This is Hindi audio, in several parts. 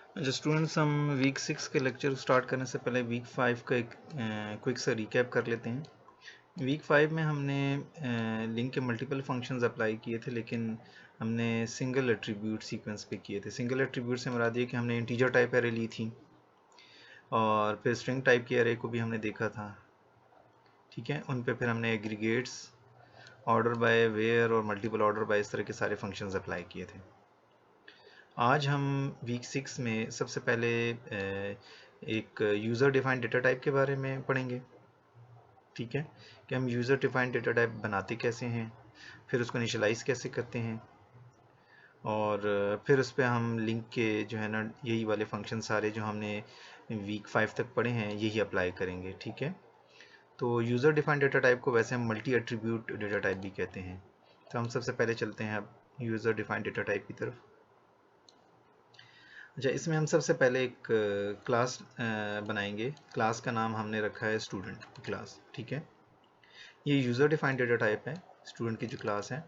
अच्छा स्टूडेंट्स, हम वीक 6 के लेक्चर स्टार्ट करने से पहले वीक 5 का एक क्विक सा रिकैप कर लेते हैं। वीक 5 में हमने लिंक के मल्टीपल फंक्शंस अप्लाई किए थे, लेकिन हमने सिंगल एट्रीब्यूट सीक्वेंस पे किए थे। सिंगल एट्रीब्यूट से मुराद ये कि हमने इंटीजर टाइप एरे ली थी और फिर स्ट्रिंग टाइप की एरे को भी हमने देखा था। ठीक है, उन पे फिर हमने एग्रीगेट्स, ऑर्डर बाय, वेयर और मल्टीपल ऑर्डर बाय, इस तरह के सारे फंक्शंस अप्लाई किए थे। आज हम वीक 6 में सबसे पहले एक यूज़र डिफाइंड डेटा टाइप के बारे में पढ़ेंगे। ठीक है, कि हम यूज़र डिफाइंड डेटा टाइप बनाते कैसे हैं, फिर उसको इनिशियलाइज़ कैसे करते हैं, और फिर उस पर हम लिंक के जो है ना यही वाले फंक्शन सारे जो हमने वीक 5 तक पढ़े हैं यही अप्लाई करेंगे। ठीक है, तो यूज़र डिफाइंड डेटा टाइप को वैसे हम मल्टी एट्रीब्यूट डेटा टाइप भी कहते हैं। तो हम सबसे पहले चलते हैं अब यूज़र डिफाइंड डेटा टाइप की तरफ। अच्छा, इसमें हम सबसे पहले एक क्लास बनाएंगे। क्लास का नाम हमने रखा है स्टूडेंट क्लास। ठीक है, ये यूज़र डिफाइंड डेटा टाइप है, स्टूडेंट की जो क्लास है।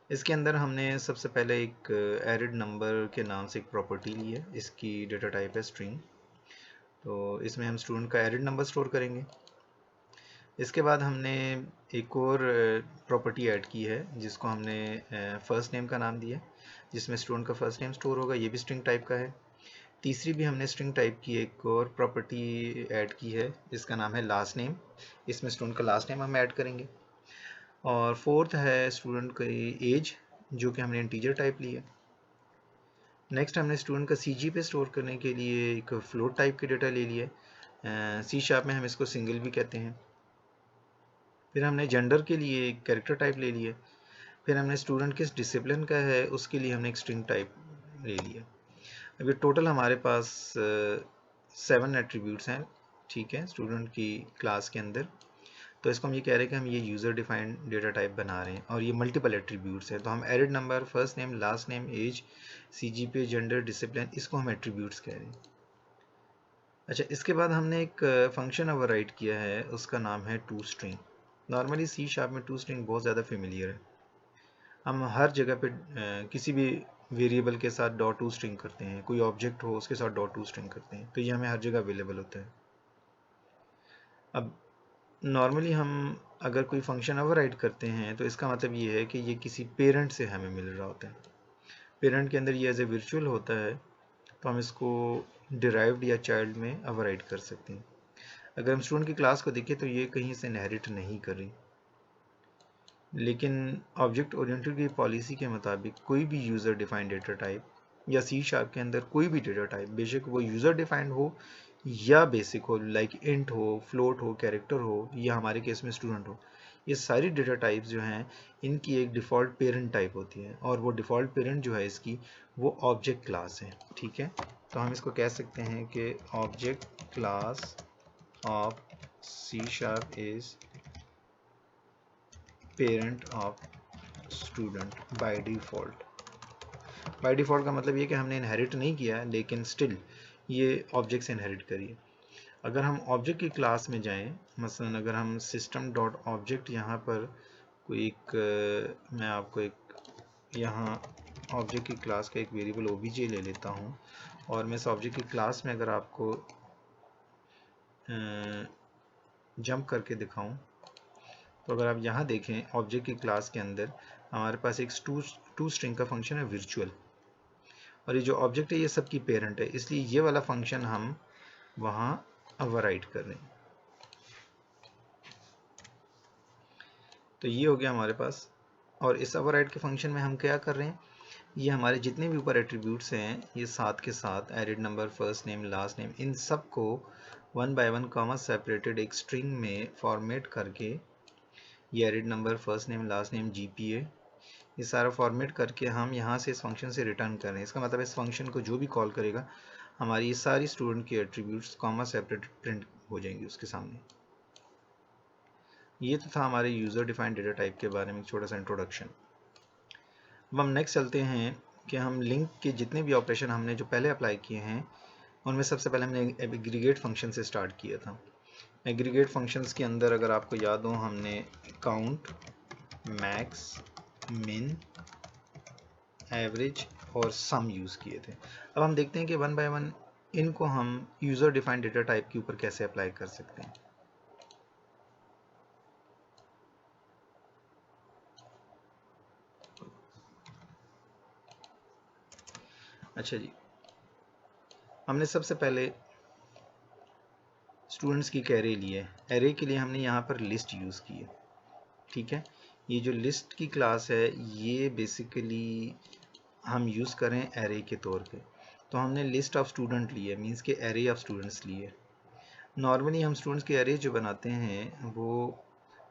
इसके अंदर हमने सबसे पहले एक एरिड नंबर के नाम से एक प्रॉपर्टी ली है, इसकी डेटा टाइप है स्ट्रिंग। तो इसमें हम स्टूडेंट का एरिड नंबर स्टोर करेंगे। इसके बाद हमने एक और प्रॉपर्टी ऐड की है जिसको हमने फर्स्ट नेम का नाम दिया, जिसमें स्टूडेंट का फर्स्ट नेम स्टोर होगा। ये भी स्ट्रिंग टाइप का है। तीसरी भी हमने स्ट्रिंग टाइप की एक और प्रॉपर्टी ऐड की है जिसका नाम है लास्ट नेम। इसमें स्टूडेंट का लास्ट नेम हम ऐड करेंगे। और फोर्थ है स्टूडेंट की एज, जो कि हमने इंटीजर टाइप ली है। नेक्स्ट हमने स्टूडेंट का सी पे स्टोर करने के लिए एक फ्लोट टाइप के डेटा ले लिया। सी शार्प में हम इसको सिंगल भी कहते हैं। फिर हमने जेंडर के लिए एक कैरेक्टर टाइप ले लिया। फिर हमने स्टूडेंट किस डिसिप्लिन का है उसके लिए हमने एक स्ट्रिंग टाइप ले लिया। अभी टोटल हमारे पास 7 एट्रीब्यूट्स हैं। ठीक है, स्टूडेंट की क्लास के अंदर। तो इसको हम ये कह रहे हैं कि हम ये यूज़र डिफाइंड डेटा टाइप बना रहे हैं और ये मल्टीपल एट्रीब्यूट्स हैं। तो हम एरिड number, first name, last name, age, CGPA, gender, discipline, इसको हम एट्रीब्यूट्स कह रहे हैं। अच्छा, इसके बाद हमने एक फंक्शन ओवरराइड किया है, उसका नाम है to string. Normally C sharp में टू स्ट्रिंग बहुत ज़्यादा फेमिलियर है। हम हर जगह पे किसी भी वेरिएबल के साथ डॉट टू स्ट्रिंग करते हैं, कोई ऑब्जेक्ट हो उसके साथ डॉट टू स्ट्रिंग करते हैं, तो ये हमें हर जगह अवेलेबल होता है। अब नॉर्मली हम अगर कोई फंक्शन ओवरराइड करते हैं तो इसका मतलब ये है कि ये किसी पेरेंट से हमें मिल रहा होता है। पेरेंट के अंदर ये एज ए वर्चुअल होता है, तो हम इसको डिराइव्ड या चाइल्ड में ओवरराइड कर सकते हैं। अगर हम स्टूडेंट की क्लास को देखें तो ये कहीं से इनहेरिट नहीं कर रही, लेकिन ऑब्जेक्ट ओरिएंटेड की पॉलिसी के मुताबिक कोई भी यूज़र डिफाइंड डेटा टाइप या सी शार्प के अंदर कोई भी डेटा टाइप, बेशक वो यूज़र डिफाइंड हो या बेसिक हो, लाइक इंट हो, फ्लोट हो, कैरेक्टर हो, या हमारे केस में स्टूडेंट हो, ये सारी डेटा टाइप्स जो हैं इनकी एक डिफ़ॉल्ट पेरेंट टाइप होती है, और वो डिफ़ॉल्ट पेरेंट जो है इसकी वो ऑब्जेक्ट क्लास है। ठीक है, तो हम इसको कह सकते हैं कि object class of C sharp is parent of student by default. By default का मतलब ये कि हमने इनहेरिट नहीं किया, लेकिन स्टिल ये ऑब्जेक्ट से इनहेरिट करिए। अगर हम ऑब्जेक्ट की क्लास में जाएं, मसलन अगर हम सिस्टम डॉट ऑब्जेक्ट यहाँ पर कोई एक मैं आपको एक यहाँ ऑब्जेक्ट की क्लास का एक वेरिएबल ओबीजे ले लेता हूँ, और मैं इस ऑब्जेक्ट की क्लास में अगर आपको जंप करके दिखाऊं, तो अगर आप यहाँ देखें ऑब्जेक्ट की क्लास के अंदर हमारे पास एक टू स्ट्रिंग का फंक्शन है वर्चुअल, और ये जो ऑब्जेक्ट है ये सबकी पेरेंट है, इसलिए ये वाला फंक्शन हम वहाँ ओवरराइड कर रहे हैं। तो ये हो गया हमारे पास। और इस ओवरराइड के फंक्शन में हम क्या कर रहे हैं, ये हमारे जितने भी ऊपर एट्रीब्यूट्स हैं ये साथ के साथ arid number, first name, last name, इन सब को 1 बाय 1 कॉमा सेपरेटेड एक स्ट्रिंग में फॉर्मेट करके, ये arid number, first name, last name, GPA, ये सारा फॉर्मेट करके हम यहाँ से इस फंक्शन से रिटर्न कर रहे हैं। इसका मतलब इस फंक्शन को जो भी कॉल करेगा हमारी ये सारी स्टूडेंट की एट्रीब्यूट्स कॉमा सेपरेटेड प्रिंट हो जाएंगी उसके सामने। ये तो था हमारे यूज़र डिफाइंड डेटा टाइप के बारे में छोटा सा इंट्रोडक्शन। अब हम नेक्स्ट चलते हैं कि हम लिंक के जितने भी ऑपरेशन हमने जो पहले अप्लाई किए हैं उनमें सबसे पहले हमने एग्रीगेट फंक्शन से स्टार्ट किया था। एग्रीगेट फंक्शंस के अंदर अगर आपको याद हो हमने काउंट, मैक्स, मिन, एवरेज और सम यूज़ किए थे। अब हम देखते हैं कि वन बाय वन इनको हम यूज़र डिफाइंड डेटा टाइप के ऊपर कैसे अप्लाई कर सकते हैं। अच्छा जी, हमने सबसे पहले स्टूडेंट्स की एक एरे ली है। एरे के लिए हमने यहाँ पर लिस्ट यूज़ की है, ठीक है। ये जो लिस्ट की क्लास है ये बेसिकली हम यूज़ करें एरे के तौर पे, तो हमने लिस्ट ऑफ स्टूडेंट ली है, मीन्स के एरे ऑफ स्टूडेंट्स लिए। नॉर्मली हम स्टूडेंट्स के एरे जो बनाते हैं वो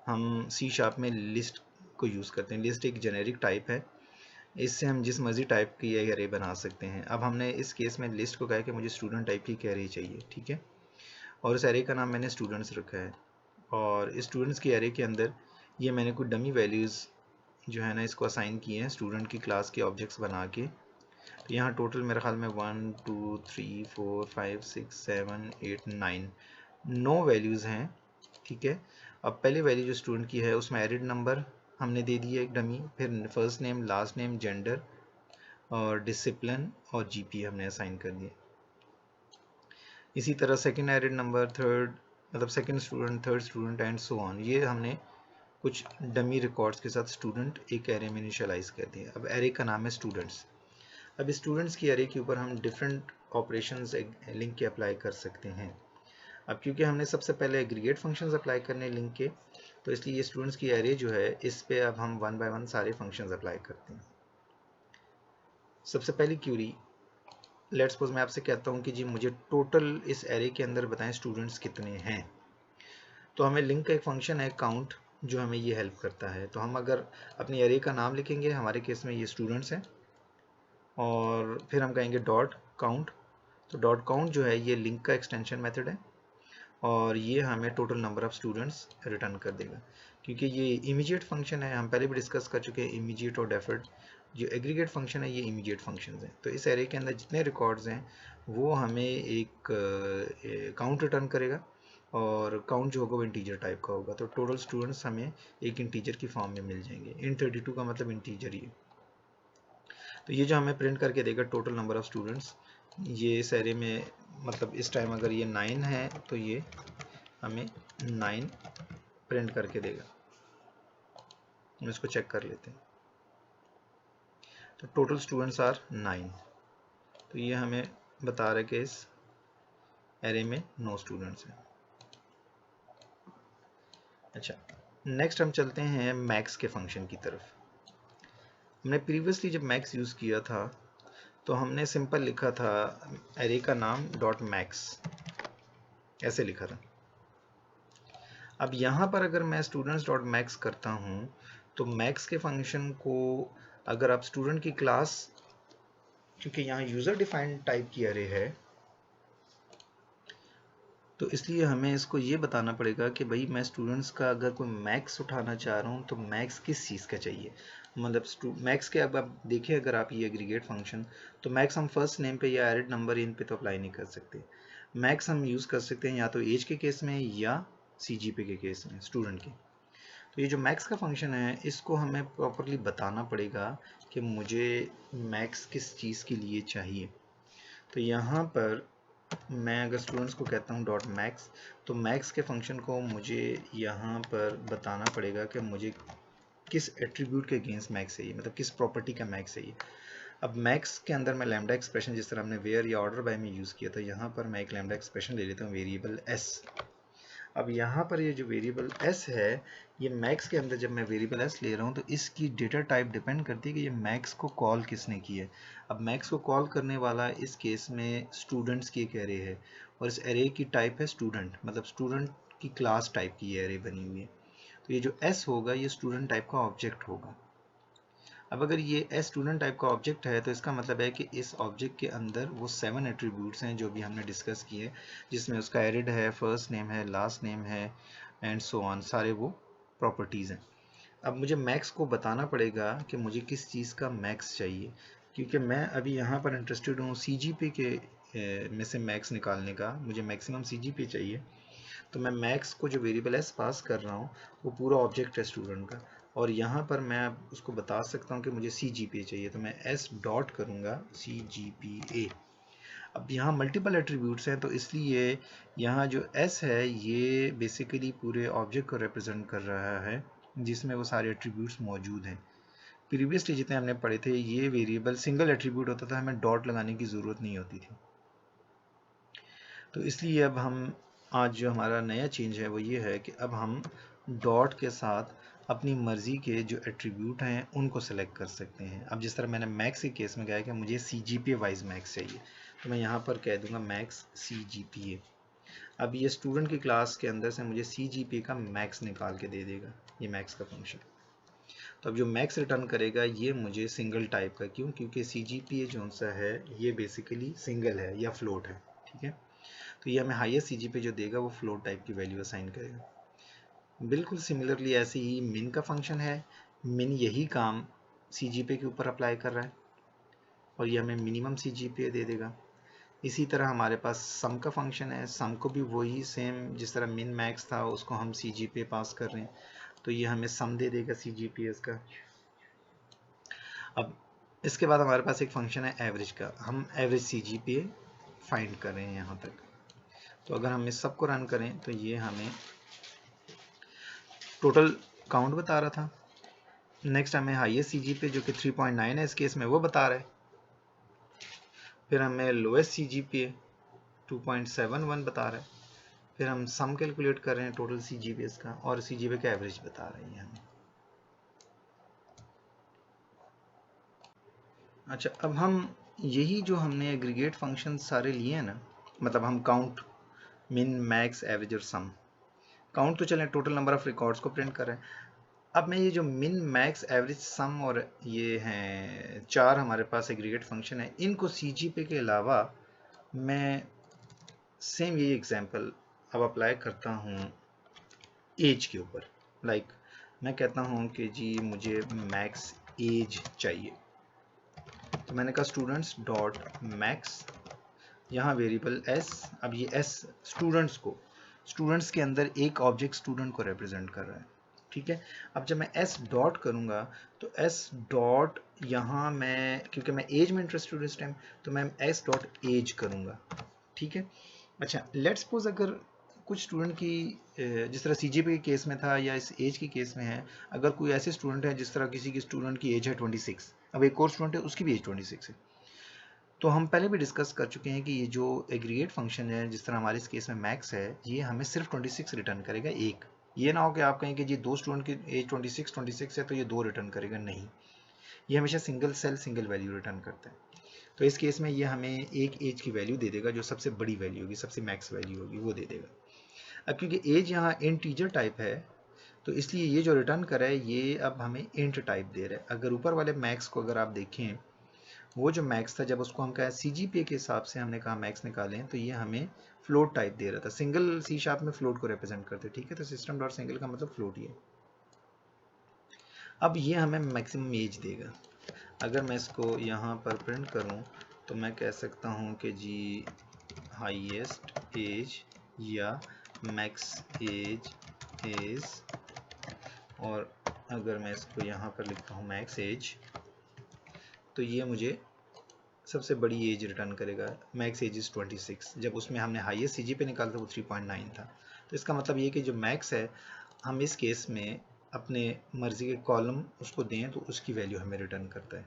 हम C# में लिस्ट को यूज़ करते हैं। लिस्ट एक जेनेरिक टाइप है, इससे हम जिस मर्जी टाइप की एरे बना सकते हैं। अब हमने इस केस में लिस्ट को कहा कि मुझे स्टूडेंट टाइप की एरे चाहिए, ठीक है, और उस एरे का नाम मैंने स्टूडेंट्स रखा है। और स्टूडेंट्स की एरे के अंदर ये मैंने कुछ डमी वैल्यूज़ जो है ना इसको असाइन किए हैं स्टूडेंट की क्लास के ऑब्जेक्ट्स बना के। तो यहाँ टोटल मेरे ख्याल में 1 2 3 4 5 6 7 8 9 वैल्यूज़ हैं, ठीक है। अब पहली वैल्यू जो स्टूडेंट की है उसमें एरिड नंबर हमने दे दिया एक डमी, फिर first name, last name, gender और डिसिप्लिन और GPA हमने असाइन कर दिए। इसी तरह सेकंड एरिड नंबर, थर्ड मतलब second student, third student and so on, ये हमने कुछ डमी रिकॉर्ड्स के साथ स्टूडेंट एक एरे में इनिशियलाइज कर दिया। अब एरे का नाम है स्टूडेंट्स। अब स्टूडेंट्स की एरे के ऊपर हम डिफरेंट ऑपरेशंस लिंक के अप्लाई कर सकते हैं। अब क्योंकि हमने सबसे पहले एग्रीगेट फंक्शंस अप्लाई करने लिंक के, तो इसलिए ये स्टूडेंट्स की एरे जो है इस पे अब हम वन बाय वन सारे फंक्शंस अप्लाई करते हैं। सबसे पहली क्यूरी, लेट्स सपोज मैं आपसे कहता हूँ कि जी मुझे टोटल इस एरे के अंदर बताएं स्टूडेंट्स कितने हैं। तो हमें लिंक का एक फंक्शन है काउंट जो हमें ये हेल्प करता है। तो हम अगर अपनी एरे का नाम लिखेंगे, हमारे केस में ये स्टूडेंट्स हैं, और फिर हम कहेंगे डॉट काउंट। तो डॉट काउंट जो है ये लिंक का एक्सटेंशन मेथड है और ये हमें total number of students return कर देगा। क्योंकि ये इमीडिएट फंक्शन है, हम पहले भी डिस्कस कर चुके हैं इमीडिएट और डेफर्ड। जो एग्रीगेट फंक्शन है ये इमीडिएट फंक्शन है। तो इस एरे के अंदर जितने रिकॉर्ड्स हैं वो हमें एक काउंट रिटर्न करेगा, और काउंट जो होगा वो इंटीजर टाइप का होगा। तो टोटल स्टूडेंट्स हमें एक इंटीजर की फॉर्म में मिल जाएंगे। इन 32 का मतलब इंटीजर ही। तो ये जो हमें प्रिंट करके देगा टोटल नंबर ऑफ स्टूडेंट्स, ये इस एरे में मतलब इस टाइम अगर ये 9 है तो ये हमें 9 प्रिंट करके देगा। हम इसको चेक कर लेते हैं। तो टोटल स्टूडेंट्स आर 9। तो ये हमें बता रहा है कि इस एरे में 9 स्टूडेंट्स हैं। अच्छा, नेक्स्ट हम चलते हैं मैक्स के फंक्शन की तरफ। हमने प्रीवियसली जब मैक्स यूज़ किया था तो हमने सिंपल लिखा था एरे का नाम डॉट मैक्स, ऐसे लिखा था। अब यहाँ पर अगर मैं स्टूडेंट्स डॉट मैक्स करता हूँ तो मैक्स के फंक्शन को अगर आप स्टूडेंट की क्लास, क्योंकि यहाँ यूज़र डिफाइंड टाइप की एरे है तो इसलिए हमें इसको ये बताना पड़ेगा कि भाई मैं स्टूडेंट्स का अगर कोई मैक्स उठाना चाह रहा हूँ तो मैक्स किस चीज़ का चाहिए। मतलब मैक्स के अब आप देखिए, अगर आप ये एग्रीगेट फंक्शन, तो मैक्स हम फर्स्ट नेम पे या एरिड नंबर इन पे तो अप्लाई नहीं कर सकते। मैक्स हम यूज़ कर सकते हैं या तो एज के केस में या CGPA के केस में स्टूडेंट के। तो ये जो मैक्स का फंक्शन है इसको हमें प्रॉपरली बताना पड़ेगा कि मुझे मैक्स किस चीज़ के लिए चाहिए। तो यहाँ पर मैं अगर स्टूडेंट्स को कहता हूँ डॉट मैक्स, तो मैक्स के फंक्शन को मुझे यहाँ पर बताना पड़ेगा कि मुझे किस एट्रीब्यूट के अगेंस्ट मैक्स चाहिए, मतलब किस प्रॉपर्टी का मैक्स चाहिए। अब मैक्स के अंदर मैं लैम्डा एक्सप्रेशन जिस तरह हमने वेयर या ऑर्डर बाय में यूज़ किया था, यहाँ पर मैं एक लैम्डा एक्सप्रेशन ले लेता हूँ वेरिएबल s। अब यहाँ पर ये जो वेरिएबल s है, ये मैक्स के अंदर जब मैं वेरिएबल s ले रहा हूँ तो इसकी डेटा टाइप डिपेंड करती है कि ये मैक्स को कॉल किसने की है। अब मैक्स को कॉल करने वाला इस केस में स्टूडेंट्स की एक एरे है और इस एरे की टाइप है स्टूडेंट, मतलब स्टूडेंट की क्लास टाइप की एरे बनी हुई है। तो ये जो s होगा ये स्टूडेंट टाइप का ऑब्जेक्ट होगा। अब अगर ये s स्टूडेंट टाइप का ऑब्जेक्ट है तो इसका मतलब है कि इस ऑब्जेक्ट के अंदर वो 7 एट्रीब्यूट्स हैं जो भी हमने डिस्कस किए, जिसमें उसका एरिड है, फर्स्ट नेम है, लास्ट नेम है एंड सो ऑन, सारे वो प्रॉपर्टीज़ हैं। अब मुझे मैक्स को बताना पड़ेगा कि मुझे किस चीज़ का मैक्स चाहिए, क्योंकि मैं अभी यहाँ पर इंटरेस्टेड हूँ CGPA के में से मैक्स निकालने का, मुझे मैक्सिमम CGPA चाहिए। तो मैं मैक्स को जो वेरिएबल s पास कर रहा हूँ वो पूरा ऑब्जेक्ट है स्टूडेंट का। और यहाँ पर मैं उसको बता सकता हूँ कि मुझे CGPA चाहिए, तो मैं S डॉट करूँगा CGPA। अब यहाँ मल्टीपल एट्रीब्यूट्स हैं, तो इसलिए यहाँ जो S है ये बेसिकली पूरे ऑब्जेक्ट को रिप्रेजेंट कर रहा है जिसमें वो सारे एट्रीब्यूट्स मौजूद हैं। प्रीवियसली जितने हमने पढ़े थे ये वेरिएबल सिंगल एट्रीब्यूट होता था, हमें डॉट लगाने की ज़रूरत नहीं होती थी। तो इसलिए अब हम आज जो हमारा नया चेंज है वो ये है कि अब हम डॉट के साथ अपनी मर्ज़ी के जो एट्रीब्यूट हैं उनको सेलेक्ट कर सकते हैं। अब जिस तरह मैंने मैक्स के केस में कहा कि मुझे CGPA वाइज मैक्स चाहिए, तो मैं यहाँ पर कह दूंगा मैक्स CGPA। अब ये स्टूडेंट की क्लास के अंदर से मुझे CGPA का मैक्स निकाल के दे देगा, ये मैक्स का फंक्शन। तो अब जो मैक्स रिटर्न करेगा ये मुझे सिंगल टाइप का, क्यों? क्योंकि CGPA जो सा है ये बेसिकली सिंगल है या फ्लोट है, ठीक है। तो ये हमें हाईएस्ट CGPA जो देगा वो फ्लोट टाइप की वैल्यू असाइन करेगा। बिल्कुल सिमिलरली ऐसे ही मिन का फंक्शन है, मिन यही काम CGPA के ऊपर अप्लाई कर रहा है और ये हमें मिनिमम CGPA दे देगा। इसी तरह हमारे पास सम का फंक्शन है, सम को भी वही सेम जिस तरह मिन मैक्स था उसको हम CGPA पास कर रहे हैं, तो ये हमें सम दे देगा CGPA का। अब इसके बाद हमारे पास एक फंक्शन है एवरेज का, हम एवरेज CGPA फाइंड कर रहे हैं यहाँ तक। तो अगर हम इस सब को रन करें तो ये हमें टोटल काउंट बता रहा था। नेक्स्ट हमें हाईएस्ट CGPA जो कि 3.9 है इस केस में वो बता रहा है। फिर हमें लोएस्ट CGPA 2.71 बता रहा है। फिर हम सम कैलकुलेट कर रहे हैं टोटल CGPA का और CGPA का एवरेज बता रही है हमें। अच्छा, अब हम यही जो हमने एग्रीगेट फंक्शन सारे लिए हैं ना, मतलब हम काउंट, मिन, मैक्स, एवरेज और सम, काउंट तो चलें टोटल नंबर ऑफ रिकॉर्ड्स को प्रिंट कर रहे हैं। अब मैं ये जो मिन, मैक्स, एवरेज, सम और ये हैं चार हमारे पास एग्रीगेट फंक्शन है, इनको CGPA के अलावा मैं सेम यही एग्जांपल अब अप्लाई करता हूँ एज के ऊपर। लाइक मैं कहता हूँ कि जी मुझे मैक्स एज चाहिए, तो मैंने कहा स्टूडेंट्स डॉट मैक्स, यहाँ वेरिएबल s, अब ये s स्टूडेंट्स को, स्टूडेंट्स के अंदर एक ऑब्जेक्ट स्टूडेंट को रिप्रेजेंट कर रहा है, ठीक है। अब जब मैं s डॉट करूँगा तो s डॉट यहाँ मैं, क्योंकि मैं एज में इंटरेस्टेड हूँ इस टाइम, तो मैं s डॉट एज करूँगा, ठीक है। अच्छा, लेट्स सपोज अगर कुछ स्टूडेंट की जिस तरह CGPA के केस में था या इस एज के केस में है, अगर कोई ऐसे स्टूडेंट है जिस तरह किसी की स्टूडेंट की एज है 26, अब एक और स्टूडेंट है उसकी भी एज 26 है, तो हम पहले भी डिस्कस कर चुके हैं कि ये जो एग्रीगेट फंक्शन है जिस तरह हमारे इस केस में मैक्स है, ये हमें सिर्फ 26 रिटर्न करेगा एक। ये ना हो कि आप कहें कि जी दो स्टूडेंट की एज 26 है तो ये दो रिटर्न करेगा, नहीं, ये हमेशा single cell single value return करता है। तो इस केस में ये हमें एक एज की वैल्यू दे देगा, जो सबसे बड़ी वैल्यू होगी, सबसे मैक्स वैल्यू होगी वो दे देगा। अब क्योंकि एज यहाँ इंटीजर टाइप है तो इसलिए ये जो रिटर्न कर रहा है ये अब हमें इंट टाइप दे रहा है। अगर ऊपर वाले मैक्स को अगर आप देखें, वो जो मैक्स था जब उसको हम कहा CGPA के हिसाब से हमने कहा मैक्स निकालें, तो ये हमें फ्लोट टाइप दे रहा था। सिंगल C# में फ्लोट को रिप्रेजेंट करते, ठीक है, तो सिस्टम डॉट सिंगल का मतलब फ्लोट ही है। अब ये हमें मैक्सिमम एज देगा। अगर मैं इसको यहाँ पर प्रिंट करूँ तो मैं कह सकता हूँ कि जी हाईएस्ट एज या मैक्स एज इज, और अगर मैं इसको यहाँ पर लिखता हूँ मैक्स एज, तो ये मुझे सबसे बड़ी एज रिटर्न करेगा। मैक्स एज इज 26, जब उसमें हमने हाईएस्ट CGPA निकाला था वो 3.9 था। तो इसका मतलब ये कि जो मैक्स है हम इस केस में अपने मर्जी के कॉलम उसको दें तो उसकी वैल्यू हमें रिटर्न करता है।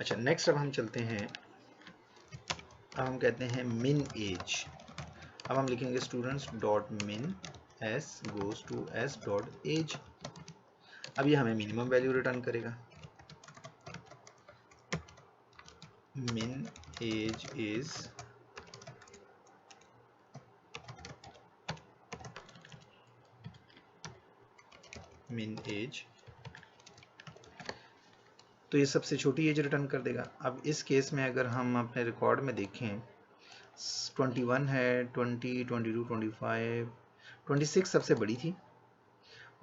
अच्छा, नेक्स्ट अब हम चलते हैं, अब हम कहते हैं मिन एज। अब हम लिखेंगे students dot min s goes to s dot age. अब ये हमें मिनिमम वैल्यू रिटर्न करेगा। min age is min age, तो ये सबसे छोटी एज रिटर्न कर देगा। अब इस केस में अगर हम अपने रिकॉर्ड में देखें 21 है, 20, 22, 25, 26 सबसे बड़ी थी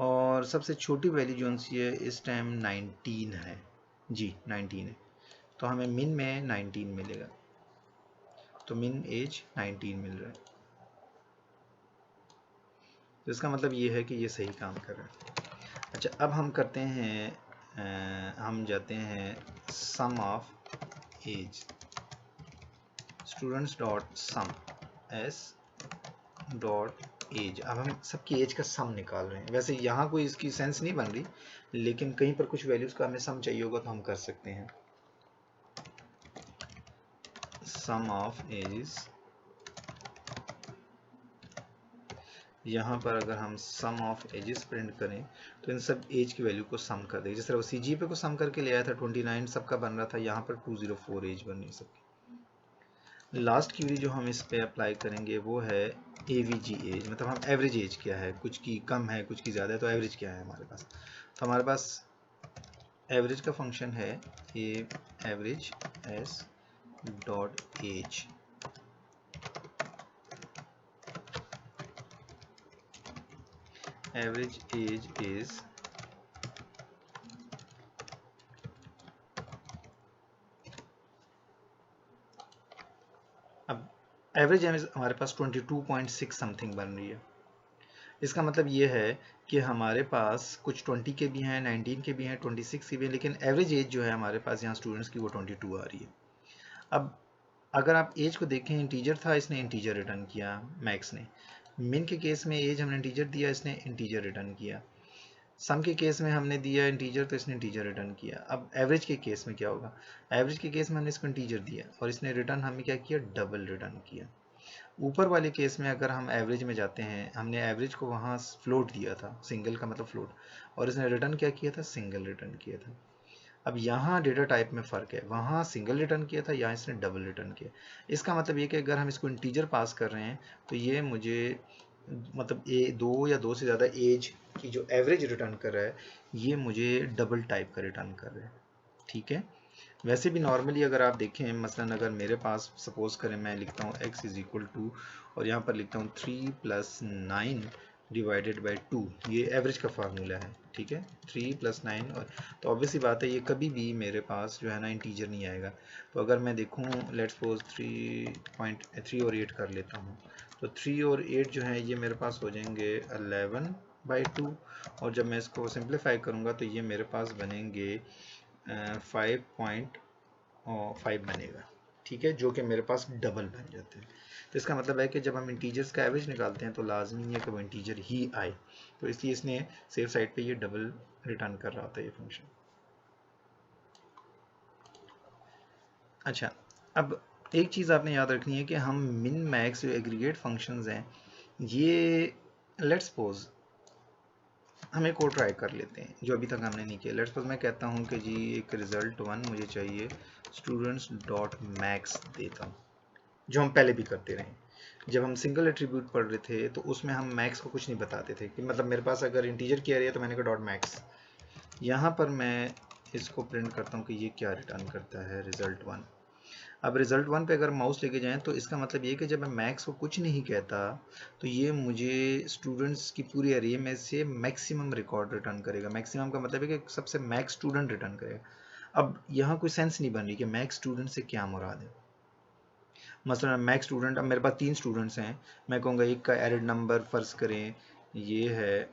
और सबसे छोटी वैल्यू जो सी है इस टाइम 19 है, जी 19 है, तो हमें मिन में 19 मिलेगा, तो मिन एज 19 मिल रहा है। तो इसका मतलब ये है कि ये सही काम कर रहा है। अच्छा, अब हम करते हैं हम जाते हैं sum of age, students dot sum S dot age. अब हम सबकी एज का सम निकाल रहे हैं। वैसे यहाँ कोई इसकी सेंस नहीं बन रही, लेकिन कहीं पर कुछ वैल्यूज का हमें सम चाहिए होगा तो हम कर सकते हैं। सम ऑफ एज, यहाँ पर अगर हम सम ऑफ एजेस प्रिंट करें तो इन सब एज की वैल्यू को सम कर देंगे। जिस तरह सी जी पे को सम करके ले आया था 29 सबका बन रहा था, यहाँ पर 204 एज बन रही सबकी। लास्ट क्यूरी जो हम इस पे अप्लाई करेंगे वो है एवीजी एज, मतलब हम एवरेज एज क्या है, कुछ की कम है कुछ की ज़्यादा है, तो एवरेज क्या है हमारे पास। तो हमारे पास एवरेज का फंक्शन है a average s dot age. Average age is अब एवरेज एज हमारे पास 22.6 समथिंग बन रही है। इसका मतलब ये है कि हमारे पास कुछ 20 के भी हैं, 19 के भी हैं, 26 के भी हैं, लेकिन एवरेज एज जो है हमारे पास यहाँ स्टूडेंट्स की वो 22 आ रही है। अब अगर आप एज को देखें, इंटीजर था, इसने इंटीजर रिटर्न किया मैक्स ने। मिन के केस में एज हमने इंटीजर दिया, इसने इंटीजर रिटर्न किया। सम के केस में हमने दिया इंटीजर तो इसने इंटीजर रिटर्न किया। अब एवरेज के केस में क्या होगा, एवरेज के केस में हमने इसको इंटीजर दिया और इसने रिटर्न हमें क्या किया, डबल रिटर्न किया। ऊपर वाले केस में अगर हम एवरेज में जाते हैं, हमने एवरेज को वहाँ फ्लोट दिया था, सिंगल का मतलब फ्लोट, और इसने रिटर्न क्या किया था, सिंगल रिटर्न किया था। अब यहाँ डेटा टाइप में फ़र्क है, वहाँ सिंगल रिटर्न किया था, यहाँ इसने डबल रिटर्न किया। इसका मतलब ये कि अगर हम इसको इंटीजर पास कर रहे हैं तो ये मुझे मतलब दो या दो से ज़्यादा एज की जो एवरेज रिटर्न कर रहा है, ये मुझे डबल टाइप का रिटर्न कर रहा है। ठीक है। वैसे भी नॉर्मली अगर आप देखें, मसलन अगर मेरे पास सपोज करें मैं लिखता हूँ x इज इक्वल टू, और यहाँ पर लिखता हूँ 3 + 9 डिवाइडेड बाई 2, ये एवरेज का फार्मूला है। ठीक है, 3 + 9, और तो ऑब्वियसली बात है ये कभी भी मेरे पास जो है ना इंटीजर नहीं आएगा। तो अगर मैं देखूँ, लेट्स सपोज 3 और 8 कर लेता हूँ, तो 3 और 8 जो है ये मेरे पास हो जाएंगे 11/2, और जब मैं इसको सिंप्लीफाई करूँगा तो ये मेरे पास बनेंगे 5.5 बनेगा। ठीक है, जो कि मेरे पास डबल बन जाते हैं। तो इसका मतलब है कि जब हम इंटीजर्स का एवरेज निकालते हैं तो लाजमी है कि वो इंटीजर ही आए, तो इसलिए इसने सेफ साइड पे ये डबल रिटर्न कर रहा होता है ये फंक्शन। अच्छा, अब एक चीज़ आपने याद रखनी है कि हम मिन मैक्स जो एग्रीगेट फंक्शंस हैं, ये लेट्स सपोज हम एक और ट्राई कर लेते हैं जो अभी तक हमने नहीं किया। लेट्स सपोज मैं कहता हूँ कि जी एक रिजल्ट 1 मुझे चाहिए, स्टूडेंट्स डॉट मैक्स देता हूँ, जो हम पहले भी करते रहे। जब हम सिंगल एट्रीब्यूट पढ़ रहे थे तो उसमें हम मैक्स को कुछ नहीं बताते थे, कि मतलब मेरे पास अगर इंटीजर की एरिया है तो मैंने कहा डॉट मैक्स। यहाँ पर मैं इसको प्रिंट करता हूँ कि ये क्या रिटर्न करता है, रिजल्ट 1। अब रिजल्ट 1 पे अगर माउस लेके जाएं तो इसका मतलब ये कि जब मैं मैक्स को कुछ नहीं कहता तो ये मुझे स्टूडेंट्स की पूरी एरे में से मैक्सिमम रिकॉर्ड रिटर्न करेगा। मैक्सिमम का मतलब है कि सबसे मैक्स स्टूडेंट रिटर्न करेगा। अब यहाँ कोई सेंस नहीं बन रही कि मैक्स स्टूडेंट से क्या मुराद है। मसलन मैक्स स्टूडेंट, अब मेरे पास 3 स्टूडेंट्स हैं, मैं कहूँगा एक का एरिड नंबर फ़र्ज़ करें ये है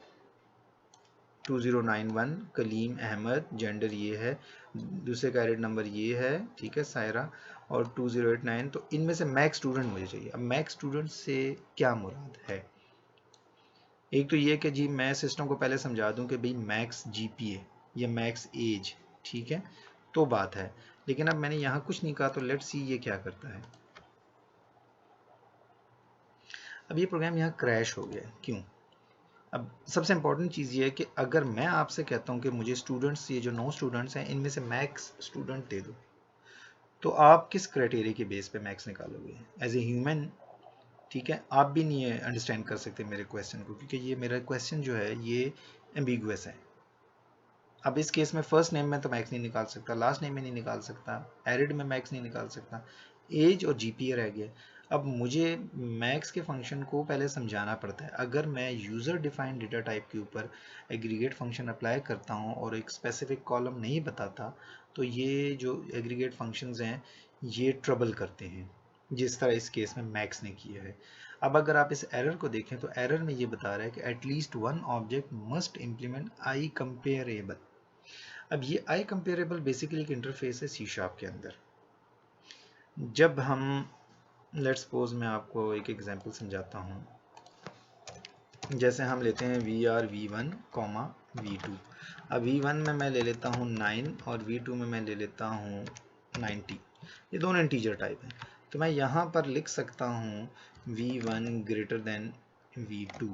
2091, कलीम अहमद, जेंडर ये है, दूसरे का एरिड नंबर ये है, ठीक है, सायरा, और 2089। तो इनमें से मैक्स स्टूडेंट मुझे चाहिए। अब मैक्स स्टूडेंट से क्या मुराद है, एक तो ये कि जी मैं सिस्टम को पहले समझा दूं कि भाई मैक्स जीपीए या मैक्स एज, ठीक है, तो बात है। लेकिन अब मैंने यहाँ कुछ नहीं कहा, तो लेट्स सी ये क्या करता है। अब ये प्रोग्राम यहाँ क्रैश हो गया, क्यों। अब सबसे इंपॉर्टेंट चीज़ ये है कि अगर मैं आपसे कहता हूँ कि मुझे स्टूडेंट्स, ये जो 9 स्टूडेंट्स हैं इनमें से मैक्स स्टूडेंट दे दो, तो आप किस क्राइटेरिया के बेस पे मैक्स निकालोगे एज ए ह्यूमन। ठीक है, आप भी नहीं अंडरस्टैंड कर सकते मेरे क्वेश्चन को, क्योंकि ये मेरा क्वेश्चन जो है ये एम्बिगुअस है। अब इस केस में फर्स्ट नेम में तो मैक्स नहीं निकाल सकता, लास्ट नेम में नहीं निकाल सकता, एरिड में मैक्स नहीं निकाल सकता, एज और जीपीए रह गया। अब मुझे मैक्स के फंक्शन को पहले समझाना पड़ता है। अगर मैं यूज़र डिफाइंड डेटा टाइप के ऊपर एग्रीगेट फंक्शन अप्लाई करता हूँ और एक स्पेसिफिक कॉलम नहीं बताता, तो ये जो एग्रीगेट फंक्शंस हैं ये ट्रबल करते हैं। जिस तरह इस केस में मैक्स ने किया है। अब अगर आप इस एरर को देखें तो एरर में ये बता रहा है कि at least one object must implement I comparable. अब ये आई कंपेरेबल बेसिकली एक इंटरफेस है सी शार्प के अंदर। जब हम लेट्स सपोज मैं आपको एक एग्जांपल समझाता हूँ, जैसे हम लेते हैं v1 कॉमा v2। अब v1 में मैं ले लेता हूँ 9 और v2 में मैं ले लेता हूँ 90। ये दोनों इंटीजर टाइप हैं, तो मैं यहाँ पर लिख सकता हूँ v1 ग्रेटर देन v2।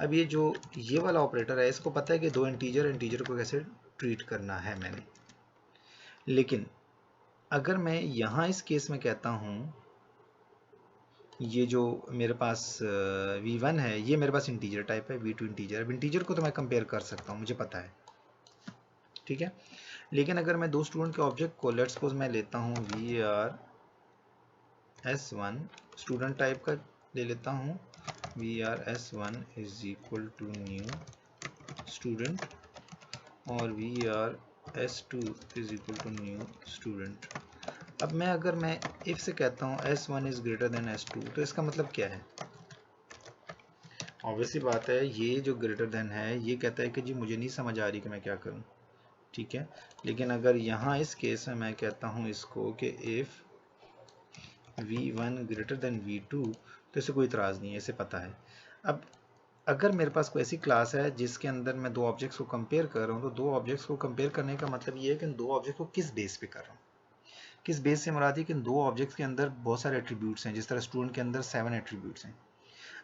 अब ये वाला ऑपरेटर है, इसको पता है कि दो इंटीजर को कैसे ट्रीट करना है मैंने। लेकिन अगर मैं यहाँ इस केस में कहता हूँ ये जो मेरे पास v1 है ये मेरे पास इंटीजर टाइप है, v2 इंटीजर। अब इंटीजर को तो मैं कंपेयर कर सकता हूँ, मुझे पता है, ठीक है। लेकिन अगर मैं दो स्टूडेंट के ऑब्जेक्ट को लेट्स सपोज मैं लेता हूँ VRS1 स्टूडेंट टाइप का ले लेता हूँ, VRS1 is equal to new student और VRS2 is equal to new student. अब अगर मैं इफ से कहता हूँ S1 is greater than S2, तो इसका मतलब क्या है? ऑब्वियसली बात है, ये जो ग्रेटर देन है ये कहता है कि जी मुझे नहीं समझ आ रही कि मैं क्या करूं, ठीक है। लेकिन अगर यहाँ इस केस में मैं कहता हूँ इसको कि if v1 greater than v2, तो इसे कोई इतराज़ नहीं है, इसे पता है। अब अगर मेरे पास कोई ऐसी क्लास है जिसके अंदर मैं दो ऑब्जेक्ट्स को कंपेयर कर रहा हूँ, तो दो ऑब्जेक्ट्स को कंपेयर करने का मतलब ये है कि दो ऑब्जेक्ट को किस बेस पे कर रहा हूँ। किस बेस से मुराद है कि दो ऑब्जेक्ट्स के अंदर बहुत सारे एट्रीब्यूट्स हैं, जिस तरह स्टूडेंट के अंदर 7 एट्रीब्यूट्स हैं।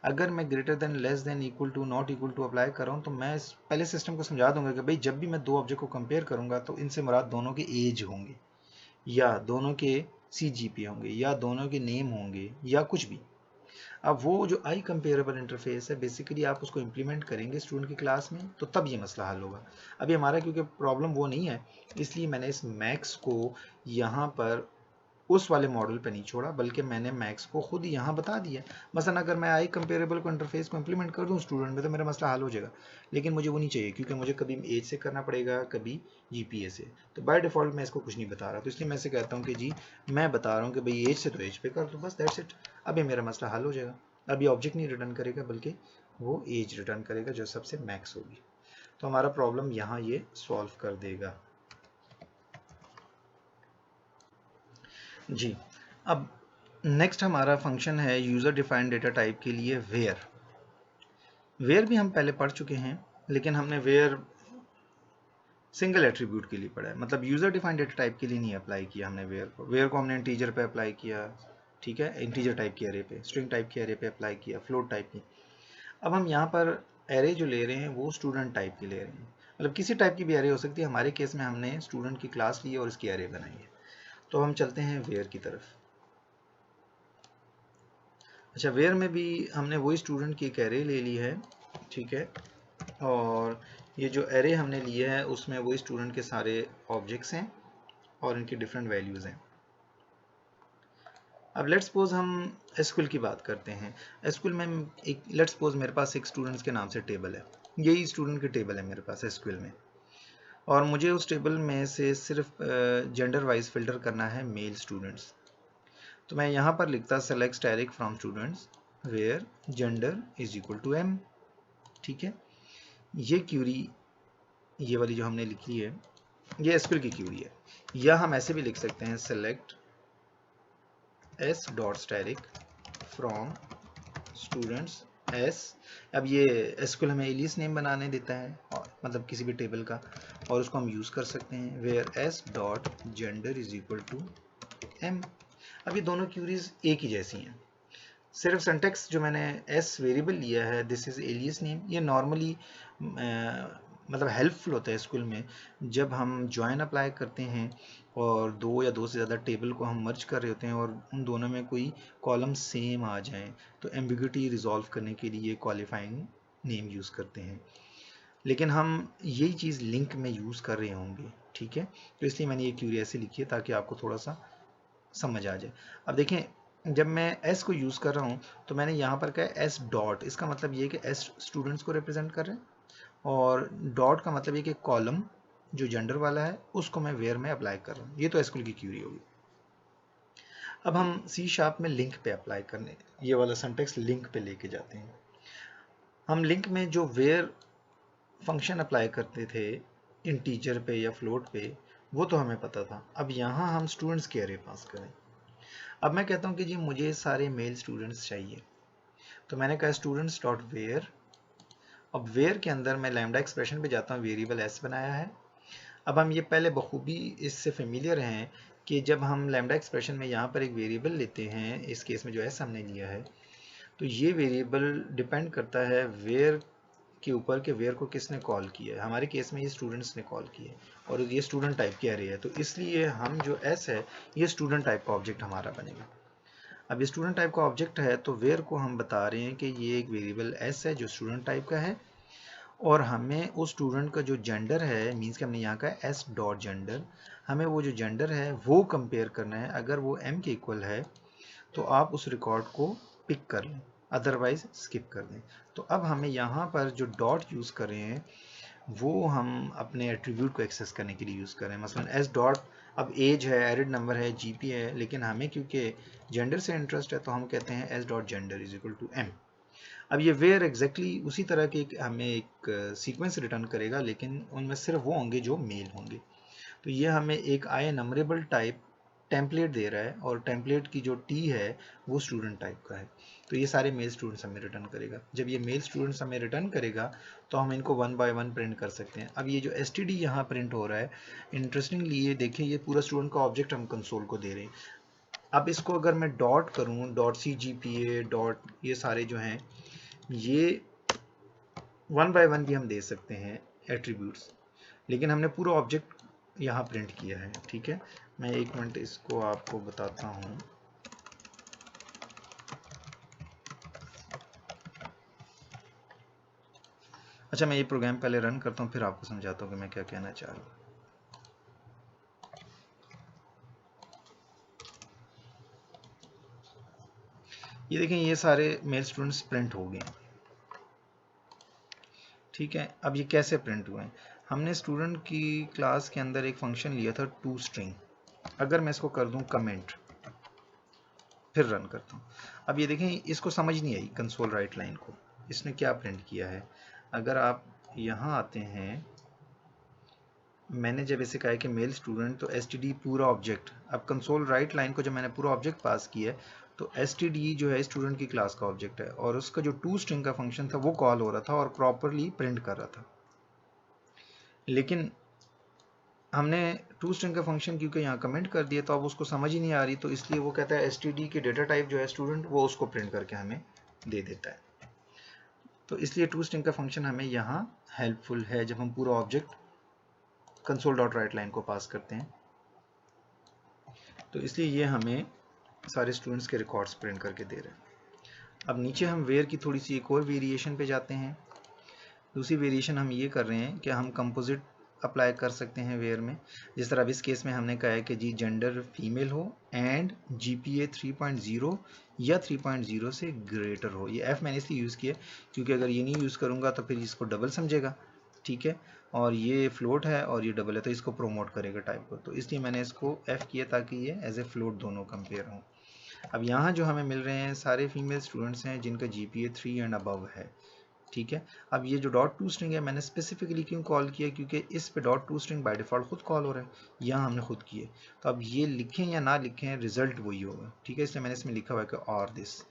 अगर मैं greater than, less than, equal to, not equal to apply कर रहा हूँ, तो मैं पहले सिस्टम को समझा दूंगा कि भाई जब भी मैं दो ऑब्जेक्ट को कंपेयर करूंगा तो इनसे मुराद दोनों के एज होंगे, या दोनों के CGPA होंगे, या दोनों के नेम होंगे, या कुछ भी। अब वो जो आई कंपेरेबल इंटरफेस है बेसिकली आप उसको इम्प्लीमेंट करेंगे स्टूडेंट की क्लास में, तो तब ये मसला हल होगा। अभी हमारा क्योंकि प्रॉब्लम वो नहीं है, इसलिए मैंने इस मैक्स को यहाँ पर उस वाले मॉडल पे नहीं छोड़ा, बल्कि मैंने मैक्स को खुद यहाँ बता दिया। मसलन अगर मैं आई कंपेरेबल को इंटरफेस को इंप्लीमेंट कर दूँ स्टूडेंट में, तो मेरा मसला हल हो जाएगा। लेकिन मुझे वो नहीं चाहिए, क्योंकि मुझे कभी एज से करना पड़ेगा, कभी GPA से। तो बाय डिफ़ॉल्ट मैं इसको कुछ नहीं बता रहा, तो इसलिए मैं इसे कहता हूँ कि जी मैं बता रहा हूँ कि भाई एज से तो एज पे कर दो, बस दैट्स इट। अब ये मेरा मसला हल हो जाएगा। अब ये ऑब्जेक्ट नहीं रिटर्न करेगा, बल्कि वो एज रिटर्न करेगा जो सबसे मैक्स होगी। तो हमारा प्रॉब्लम यहाँ ये सॉल्व कर देगा जी। अब नेक्स्ट हमारा फंक्शन है यूज़र डिफाइंड डेटा टाइप के लिए वेयर। वेयर भी हम पहले पढ़ चुके हैं, लेकिन हमने वेयर सिंगल एट्रीब्यूट के लिए पढ़ा है, मतलब यूज़र डिफाइंड डेटा टाइप के लिए नहीं अप्लाई किया हमने वेयर को। वेयर को हमने इंटीजर पे अप्लाई किया, ठीक है, इंटीजर टाइप की एरे पे, स्ट्रिंग टाइप की एरे पे अप्लाई किया, फ्लोट टाइप की। अब हम यहाँ पर एरे जो ले रहे हैं वो स्टूडेंट टाइप की ले रहे हैं, मतलब किसी टाइप की भी एरे हो सकती है। हमारे केस में हमने स्टूडेंट की क्लास ली और उसकी एरे बनाई है। तो हम चलते हैं वेयर की तरफ। अच्छा, वेयर में भी हमने वही स्टूडेंट की एक एरे ले ली है, ठीक है, और ये जो एरे हमने लिया है उसमें वही स्टूडेंट के सारे ऑब्जेक्ट्स हैं और इनकी डिफरेंट वैल्यूज़ हैं। अब लेट्स सपोज हम एसक्यूएल की बात करते हैं। एसक्यूएल में एक लेट्स सपोज मेरे पास एक स्टूडेंट्स के नाम से टेबल है, यही स्टूडेंट की टेबल है मेरे पास एसक्यूएल में, और मुझे उस टेबल में से सिर्फ जेंडर वाइज फिल्टर करना है मेल स्टूडेंट्स। तो मैं यहाँ पर लिखता select static from students where gender is equal to m, ठीक है। ये क्यूरी, ये वाली जो हमने लिखी है, ये एसक्यूएल की क्यूरी है। या हम ऐसे भी लिख सकते हैं select s dot static from students s। अब ये एसक्यूएल हमें एलियस नेम बनाने देता है, और मतलब किसी भी टेबल का, और उसको हम यूज़ कर सकते हैं where s dot gender is equal to m। अब ये दोनों क्यूरीज एक ही जैसी हैं, सिर्फ सिंटैक्स जो मैंने s वेरिएबल लिया है, दिस इज एलियस नेम, ये नॉर्मली मतलब हेल्पफुल होता है स्कूल में जब हम ज्वाइन अप्लाई करते हैं और दो या दो से ज़्यादा टेबल को हम मर्ज कर रहे होते हैं और उन दोनों में कोई कॉलम सेम आ जाए, तो एम्बिग्यूटी रिजॉल्व करने के लिए क्वालिफाइंग नेम यूज़ करते हैं। लेकिन हम यही चीज़ लिंक में यूज़ कर रहे होंगे, ठीक है, तो इसलिए मैंने ये क्यूरी ऐसे लिखी है ताकि आपको थोड़ा सा समझ आ जाए। अब देखें, जब मैं s को यूज़ कर रहा हूँ तो मैंने यहाँ पर कहा है s डॉट, इसका मतलब ये कि s स्टूडेंट्स को रिप्रेजेंट कर रहे हैं, और डॉट का मतलब ये कि कॉलम जो जेंडर वाला है उसको मैं वेयर में अप्लाई कर रहा हूँ। ये तो एसक्यूएल की क्यूरी होगी। अब हम सी शार्प में लिंक पे अप्लाई करने, ये वाला सिंटैक्स लिंक पे लेके जाते हैं। हम लिंक में जो वेयर फंक्शन अप्लाई करते थे इंटीजर पे या फ्लोट पे, वो तो हमें पता था। अब यहाँ हम स्टूडेंट्स के एरे पास करें। अब मैं कहता हूँ कि जी मुझे सारे मेल स्टूडेंट्स चाहिए, तो मैंने कहा स्टूडेंट्स डॉट वेयर। अब वेयर के अंदर मैं लैम्डा एक्सप्रेशन पे जाता हूँ, वेरिएबल एस बनाया है। अब हम ये पहले बखूबी इससे फेमिलियर हैं कि जब हम लैम्डा एक्सप्रेशन में यहाँ पर एक वेरिएबल लेते हैं, इस केस में जो एस हमने लिया है, तो ये वेरिएबल डिपेंड करता है वेयर के ऊपर कि वेयर को किसने कॉल किया है। हमारे केस में ये स्टूडेंट्स ने कॉल किया है और ये स्टूडेंट टाइप की एरे है, तो इसलिए हम जो एस है ये स्टूडेंट टाइप का ऑब्जेक्ट हमारा बनेगा। अब ये स्टूडेंट टाइप का ऑब्जेक्ट है, तो वेयर को हम बता रहे हैं कि ये एक वेरिएबल एस है जो स्टूडेंट टाइप का है, और हमें उस स्टूडेंट का जो जेंडर है, मीन्स कि हमने यहाँ का एस डॉट जेंडर, हमें वो जो जेंडर है वो कंपेयर करना है। अगर वो एम के इक्वल है तो आप उस रिकॉर्ड को पिक कर लें, अदरवाइज स्किप कर दें। तो अब हमें यहाँ पर जो डॉट यूज़ कर रहे हैं वो हम अपने एट्रीब्यूट को एक्सेस करने के लिए यूज़ कर रहे हैं। मसलन एस डॉट, अब एज है, एरिड नंबर है, जीपी है, लेकिन हमें क्योंकि जेंडर से इंटरेस्ट है तो हम कहते हैं s dot gender is equal to m. अब ये वेयर एग्जैक्टली उसी तरह के हमें एक सीक्वेंस रिटर्न करेगा, लेकिन उनमें सिर्फ वो होंगे जो मेल होंगे। तो ये हमें एक आई नंबरेबल टाइप टेम्पलेट दे रहा है, और टेम्पलेट की जो टी है वो स्टूडेंट टाइप का है। तो ये सारे मेल स्टूडेंट्स हमें रिटर्न करेगा। जब ये मेल स्टूडेंट्स हमें रिटर्न करेगा तो हम इनको वन बाय वन प्रिंट कर सकते हैं। अब ये जो एस टी डी यहाँ प्रिंट हो रहा है, इंटरेस्टिंगली ये देखें, ये पूरा स्टूडेंट का ऑब्जेक्ट हम कंसोल को दे रहे हैं। अब इसको अगर मैं डॉट करूँ, dot C G P A dot, ये सारे जो हैं ये वन बाय वन भी हम दे सकते हैं एट्रीब्यूट्स, लेकिन हमने पूरा ऑब्जेक्ट यहाँ प्रिंट किया है। ठीक है, मैं एक मिनट इसको आपको बताता हूँ। अच्छा, मैं ये प्रोग्राम पहले रन करता हूँ, फिर आपको समझाता हूँ कि मैं क्या कहना चाह रहा हूँ। ये देखें, ये सारे मेल स्टूडेंट्स प्रिंट हो गए हैं। ठीक है, अब ये कैसे प्रिंट हुए हैं? हमने स्टूडेंट की क्लास के अंदर एक फंक्शन लिया था टू स्ट्रिंग। अगर मैं इसको कर दूं कमेंट, फिर रन करता हूँ, अब ये देखें इसको समझ नहीं आई कंसोल राइट लाइन को, इसने क्या प्रिंट किया है। अगर आप यहाँ आते हैं, मैंने जब इसे कहा है कि मेल स्टूडेंट, तो एस टी डी पूरा ऑब्जेक्ट, अब कंसोल राइट लाइन को जब मैंने पूरा ऑब्जेक्ट पास किया है तो एस टी डी जो है स्टूडेंट की क्लास का ऑब्जेक्ट है, और उसका जो टू स्ट्रिंग का फंक्शन था वो कॉल हो रहा था और प्रॉपरली प्रिंट कर रहा था। लेकिन हमने टू स्ट्रिंग का फंक्शन क्योंकि यहाँ कमेंट कर दिया, तो अब उसको समझ ही नहीं आ रही, तो इसलिए वो कहता है एस टी डी की डेटा टाइप जो है स्टूडेंट, वो उसको प्रिंट करके हमें दे देता है। तो इसलिए टू स्ट्रिंग का फंक्शन हमें यहाँ हेल्पफुल है जब हम पूरा object console dot right line को पास करते हैं। तो इसलिए ये हमें सारे स्टूडेंट्स के रिकॉर्ड्स प्रिंट करके दे रहे हैं। अब नीचे हम वेयर की थोड़ी सी एक और वेरिएशन पे जाते हैं। दूसरी वेरिएशन हम ये कर रहे हैं कि हम कंपोजिट अप्लाई कर सकते हैं वेयर में। जिस तरह अब इस केस में हमने कहा है कि जी जेंडर फीमेल हो एंड GPA 3.0 या 3.0 से ग्रेटर हो। ये F मैंने इसलिए यूज़ किया क्योंकि अगर ये नहीं यूज़ करूँगा तो फिर इसको डबल समझेगा। ठीक है, और ये फ्लोट है और ये डबल है, तो इसको प्रोमोट करेगा टाइप को, तो इसलिए मैंने इसको F किया ताकि ये एज ए फ्लोट दोनों कंपेयर हों। अब यहाँ जो हमें मिल रहे हैं सारे फीमेल स्टूडेंट्स हैं जिनका GPA 3 एंड अबव है। ठीक है, अब ये जो डॉट टू स्ट्रिंग है मैंने स्पेसिफिकली क्यों कॉल किया, क्योंकि इस पे dot to string by default खुद कॉल हो रहा है, यहाँ हमने खुद किए। तो अब ये लिखें या ना लिखें रिजल्ट वही होगा। ठीक है, इसलिए मैंने इसमें लिखा हुआ है कि और दिस।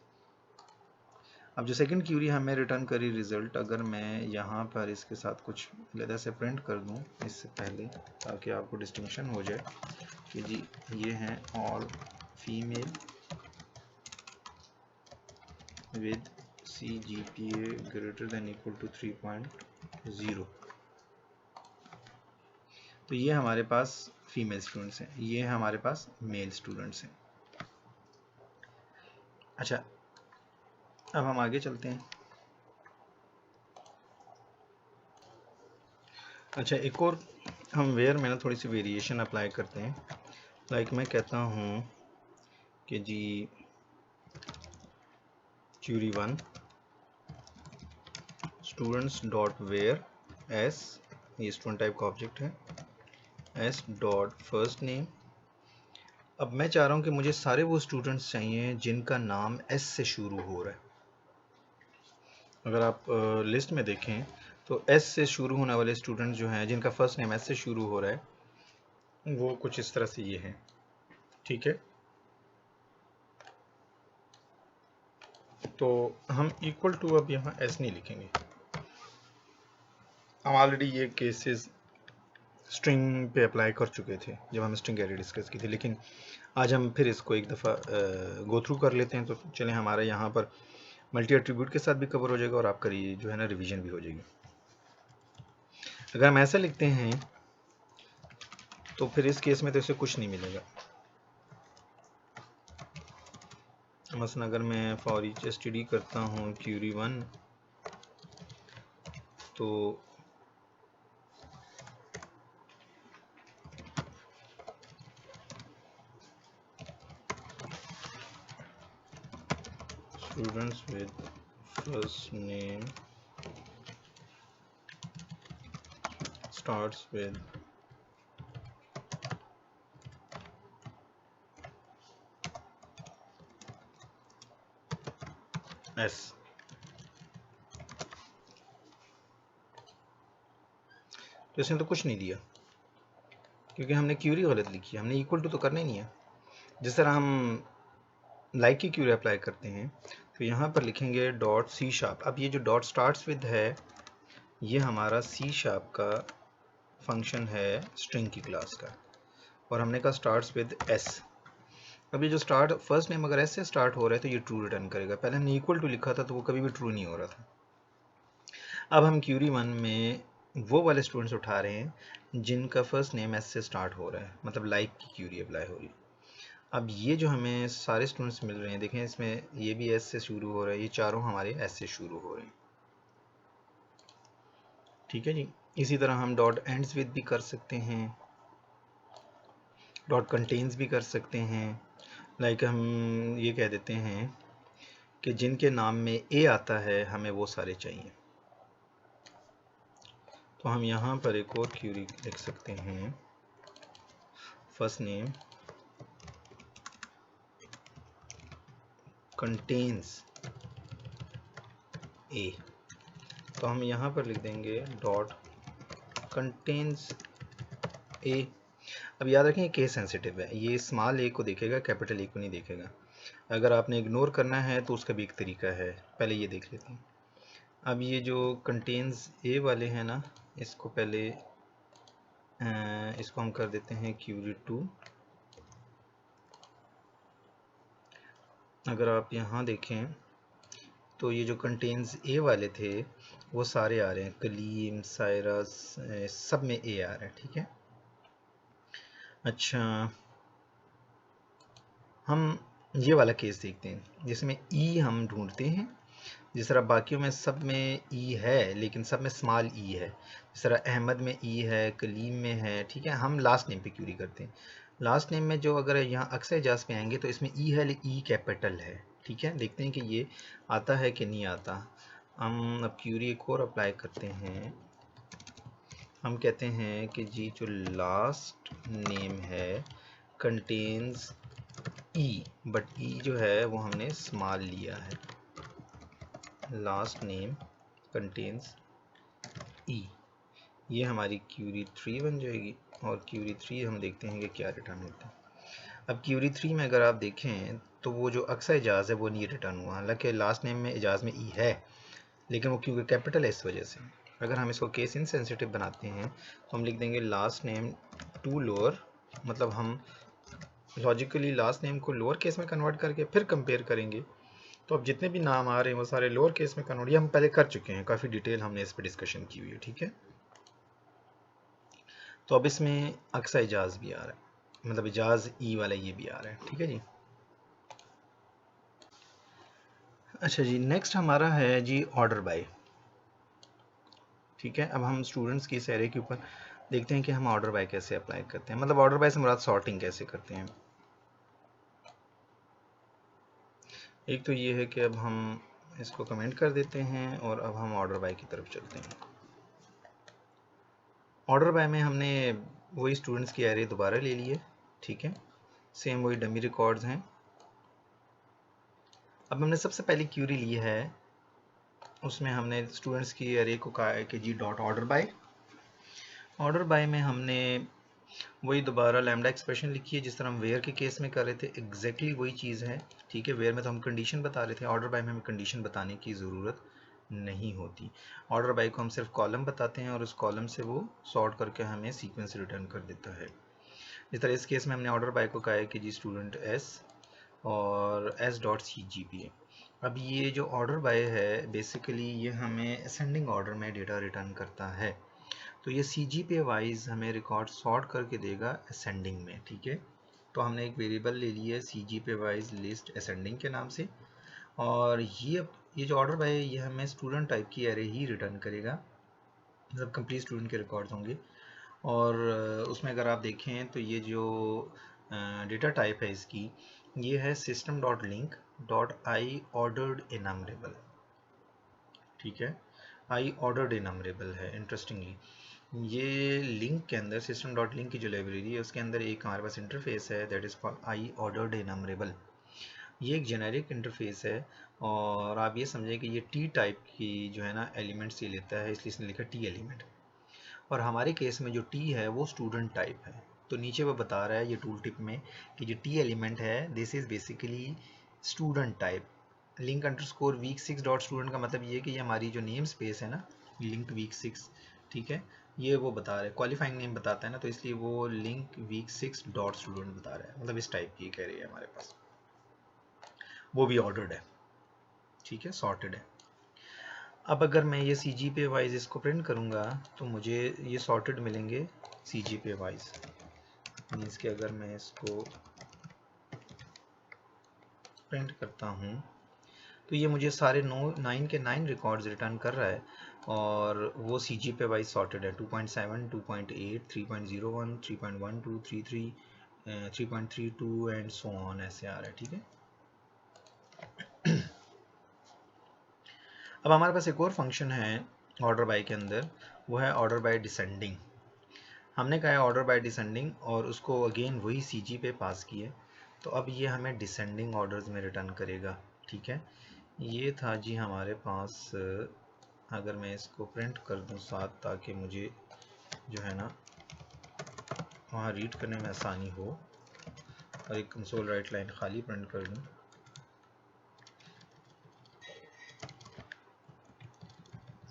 अब जो सेकंड क्यूरी हमें रिटर्न करी रिजल्ट, अगर मैं यहाँ पर इसके साथ कुछ अलग से प्रिंट कर दूँ इससे पहले, ताकि आपको डिस्टिंक्शन हो जाए कि जी ये हैं all female with CGPA greater than equal to 3.0, तो ये हमारे पास फीमेल स्टूडेंट्स हैं, ये हमारे पास मेल स्टूडेंट्स हैं। अच्छा, अब हम आगे चलते हैं। अच्छा, एक और हम वेयर में ना थोड़ी सी वेरिएशन अप्लाई करते हैं। लाइक मैं कहता हूँ कि जी query 1 students dot where S, ये स्टूडेंट टाइप का ऑब्जेक्ट है, एस डॉट फर्स्ट नेम अब मैं चाह रहा हूँ कि मुझे सारे वो स्टूडेंट्स चाहिए जिनका नाम एस से शुरू हो रहा है। अगर आप लिस्ट में देखें तो एस से शुरू होने वाले स्टूडेंट जो हैं, जिनका फर्स्ट नेम एस से शुरू हो रहा है, वो कुछ इस तरह से ये हैं। ठीक है, तो हम इक्वल टू अब यहाँ एस नहीं लिखेंगे। हम ऑलरेडी ये केसेस स्ट्रिंग पे अप्लाई कर चुके थे जब हम स्ट्रिंग एरे डिस्कस की थी, लेकिन आज हम फिर इसको एक दफ़ा गो थ्रू कर लेते हैं। तो चलें, हमारा यहाँ पर मल्टी एट्रीब्यूट के साथ भी कवर हो जाएगा और आपका जो है ना रिवीजन भी हो जाएगी। अगर हम ऐसा लिखते हैं तो फिर इस केस में तो इसे कुछ नहीं मिलेगा। मसलन अगर मैं फॉर ईच एसटीडी करता हूँ क्यूरी 1, तो students with first name starts with S। तो इसने तो कुछ नहीं दिया क्योंकि हमने क्यूरी गलत लिखी है, हमने इक्वल टू तो करना ही नहीं है। जिस तरह हम लाइक की क्यूरी अप्लाई करते हैं तो यहाँ पर लिखेंगे डॉट सी शार्प। अब ये जो डॉट स्टार्ट्स विद है, ये हमारा सी शार्प का फंक्शन है स्ट्रिंग की क्लास का, और हमने कहा स्टार्ट्स विद एस। अब ये जो स्टार्ट फर्स्ट नेम अगर एस से स्टार्ट हो रहा है तो ये ट्रू रिटर्न करेगा। पहले हमने इक्वल टू लिखा था तो वो कभी भी ट्रू नहीं हो रहा था। अब हम क्यूरी 1 में वो वाले स्टूडेंट्स उठा रहे हैं जिनका फर्स्ट नेम एस से स्टार्ट हो रहा है, मतलब लाइक की क्यूरी अप्लाई हो रही है। अब ये जो हमें सारे स्टूडेंट्स मिल रहे हैं, देखें इसमें ये भी एस से शुरू हो रहा है, ये चारों हमारे एस से शुरू हो रहे हैं। ठीक है जी। इसी तरह हम डॉट एंड्स विद भी कर सकते हैं, डॉट कंटेन्स भी कर सकते हैं। लाइक हम ये कह देते हैं कि जिनके नाम में ए आता है हमें वो सारे चाहिए। तो हम यहाँ पर एक और क्यूरी लिख सकते हैं, फर्स्ट नेम कंटेन्स ए। तो हम यहाँ पर लिख देंगे डॉट कंटेन्स ए। अब याद रखें केस सेंसिटिव है, ये स्मॉल ए को देखेगा, कैपिटल ए को नहीं देखेगा। अगर आपने इग्नोर करना है तो उसका भी एक तरीका है, पहले ये देख लेते हैं। अब ये जो कंटेन्स ए वाले हैं ना, इसको पहले इसको हम कर देते हैं क्यूरी 2। अगर आप यहाँ देखें तो ये जो कंटेन्स ए वाले थे वो सारे आ रहे हैं, कलीम, साइरस, सब में ए आ रहा है। ठीक है, अच्छा हम ये वाला केस देखते हैं जिसमें ई हम ढूंढते हैं। जिस तरह बाकियों में सब में ई है लेकिन सब में स्मॉल ई है, जिस तरह अहमद में ई है, कलीम में है। ठीक है, हम लास्ट नेम पे क्यूरी करते हैं। लास्ट नेम में जो अगर यहाँ अक्सर एजाज पे आएंगे तो इसमें ई है लेकिन ई कैपिटल है। ठीक है, देखते हैं कि ये आता है कि नहीं आता। हम अब क्यूरी एक और अप्लाई करते हैं। हम कहते हैं कि जी जो लास्ट नेम है कंटेन्स ई, बट ई जो है वो हमने स्मॉल लिया है। लास्ट नेम कंटेन्स ई, ये हमारी क्यूरी 3 बन जाएगी। और क्यूरी 3 हम देखते हैं कि क्या रिटर्न होता है। अब क्यूरी 3 में अगर आप देखें तो वो जो अक्सर एजाज है वो नहीं रिटर्न हुआ, हालांकि लास्ट नेम में एजाज में ई है लेकिन वो क्योंकि कैपिटल है इस वजह से। अगर हम इसको केस इनसेंसिटिव बनाते हैं तो हम लिख देंगे लास्ट नेम टू लोअर, मतलब हम लॉजिकली लास्ट नेम को लोअर केस में कन्वर्ट करके फिर कंपेयर करेंगे। तो अब जितने भी नाम आ रहे हैं वो सारे लोअर केस में कन्वर्ट, ये हम पहले कर चुके हैं, काफ़ी डिटेल हमने इस पर डिस्कशन की हुई है। ठीक है, तो अब इसमें अक्सर एजाज भी आ रहा है, मतलब एजाज ई वाला ये भी आ रहा है। ठीक है जी। अच्छा जी, नेक्स्ट हमारा है जी ऑर्डर बाय। ठीक है, अब हम स्टूडेंट्स की इस एरे के ऊपर देखते हैं कि हम ऑर्डर बाय कैसे अप्लाई करते हैं, मतलब ऑर्डर बाय से मुराद सॉर्टिंग कैसे करते हैं। एक तो ये है कि अब हम इसको कमेंट कर देते हैं और अब हम ऑर्डर बाय की तरफ चलते हैं। ऑर्डर बाय में हमने वही स्टूडेंट्स की एरे दोबारा ले ली है। ठीक है, सेम वही डमी रिकॉर्ड्स हैं। अब हमने सबसे पहली क्यूरी ली है, उसमें हमने स्टूडेंट्स की अरे को कहा है कि जी dot order by. Order by में हमने वही दोबारा लैम्डा एक्सप्रेशन लिखी है जिस तरह हम वेयर के केस में कर रहे थे, एग्जैक्टली वही चीज़ है। ठीक है, वेयर में तो हम कंडीशन बता रहे थे, ऑर्डर बाय में हमें कंडीशन बताने की ज़रूरत नहीं होती। ऑर्डर बाय को हम सिर्फ कॉलम बताते हैं और उस कॉलम से वो सॉर्ट करके हमें सीक्वेंस रिटर्न कर देता है। इस तरह इस केस में हमने ऑर्डर बाय को कहा है कि जी स्टूडेंट एस और s dot C G P A. अब ये जो ऑर्डर बाय है बेसिकली ये हमें असेंडिंग ऑर्डर में डेटा रिटर्न करता है, तो ये सी जी पे वाइज हमें रिकॉर्ड सॉर्ट करके देगा असेंडिंग में। ठीक है, तो हमने एक वेरिएबल ले लिया है सी जी पे वाइज लिस्ट असेंडिंग के नाम से, और ये जो ऑर्डर बाय है ये हमें स्टूडेंट टाइप की एरे ही रिटर्न करेगा, मतलब कंप्लीट स्टूडेंट के रिकॉर्ड्स होंगे। और उसमें अगर आप देखें तो ये जो डेटा टाइप है इसकी, ये है system dot link dot I ordered innumerable. ठीक है, आई ऑर्डर्ड इनमरेबल है। इंटरेस्टिंगली ये लिंक के अंदर सिस्टम डॉट लिंक की जो लाइब्रेरी है उसके अंदर एक हमारे पास इंटरफेस है that is called I ordered innumerable. ये एक जेनेरिक इंटरफेस है, और आप ये समझें कि ये टी टाइप की जो है ना एलिमेंट्स ये लेता है, इसलिए इसने लिखा टी एलिमेंट। और हमारे केस में जो टी है वो स्टूडेंट टाइप है, तो नीचे वो बता रहा है ये टूल टिप में कि जो टी एलिमेंट है this is basically student type. LINQ underscore week 6 dot student का मतलब ये कि ये हमारी जो नेम स्पेस है ना लिंक वीक 6, ठीक है, ये वो बता रहा है, क्वालिफाइंग नेम बताता है ना, तो इसलिए वो लिंक वीक 6 डॉट स्टूडेंट बता रहा है, मतलब इस टाइप की कह रही है हमारे पास, वो भी ऑर्डर्ड है। ठीक है, सॉर्टेड है। अब अगर मैं ये सी जी पे वाइज इसको प्रिंट करूँगा तो मुझे ये सॉर्टेड मिलेंगे सी जी पे वाइज, मीन्स कि अगर मैं इसको प्रिंट करता हूँ तो ये मुझे सारे 9 के 9 रिकॉर्ड्स रिटर्न कर रहा है, और वो सी जी पे वाइज सॉर्टेड है 2.7, 2.8, 3.01, 3.12, 33, 3.32 एंड सो ऑन, ऐसे आ रहा है। ठीक है, अब हमारे पास एक और फंक्शन है ऑर्डर बाय के अंदर, वो है ऑर्डर बाय डिसेंडिंग। हमने कहा है ऑर्डर बाय डिसेंडिंग और उसको अगेन वही सी जी पे पास किए, तो अब ये हमें डिसेंडिंग ऑर्डर्स में रिटर्न करेगा। ठीक है, ये था जी हमारे पास। अगर मैं इसको प्रिंट कर दूं साथ, ताकि मुझे जो है ना वहाँ रीड करने में आसानी हो, और एक कंसोल राइट लाइन खाली प्रिंट कर दूं,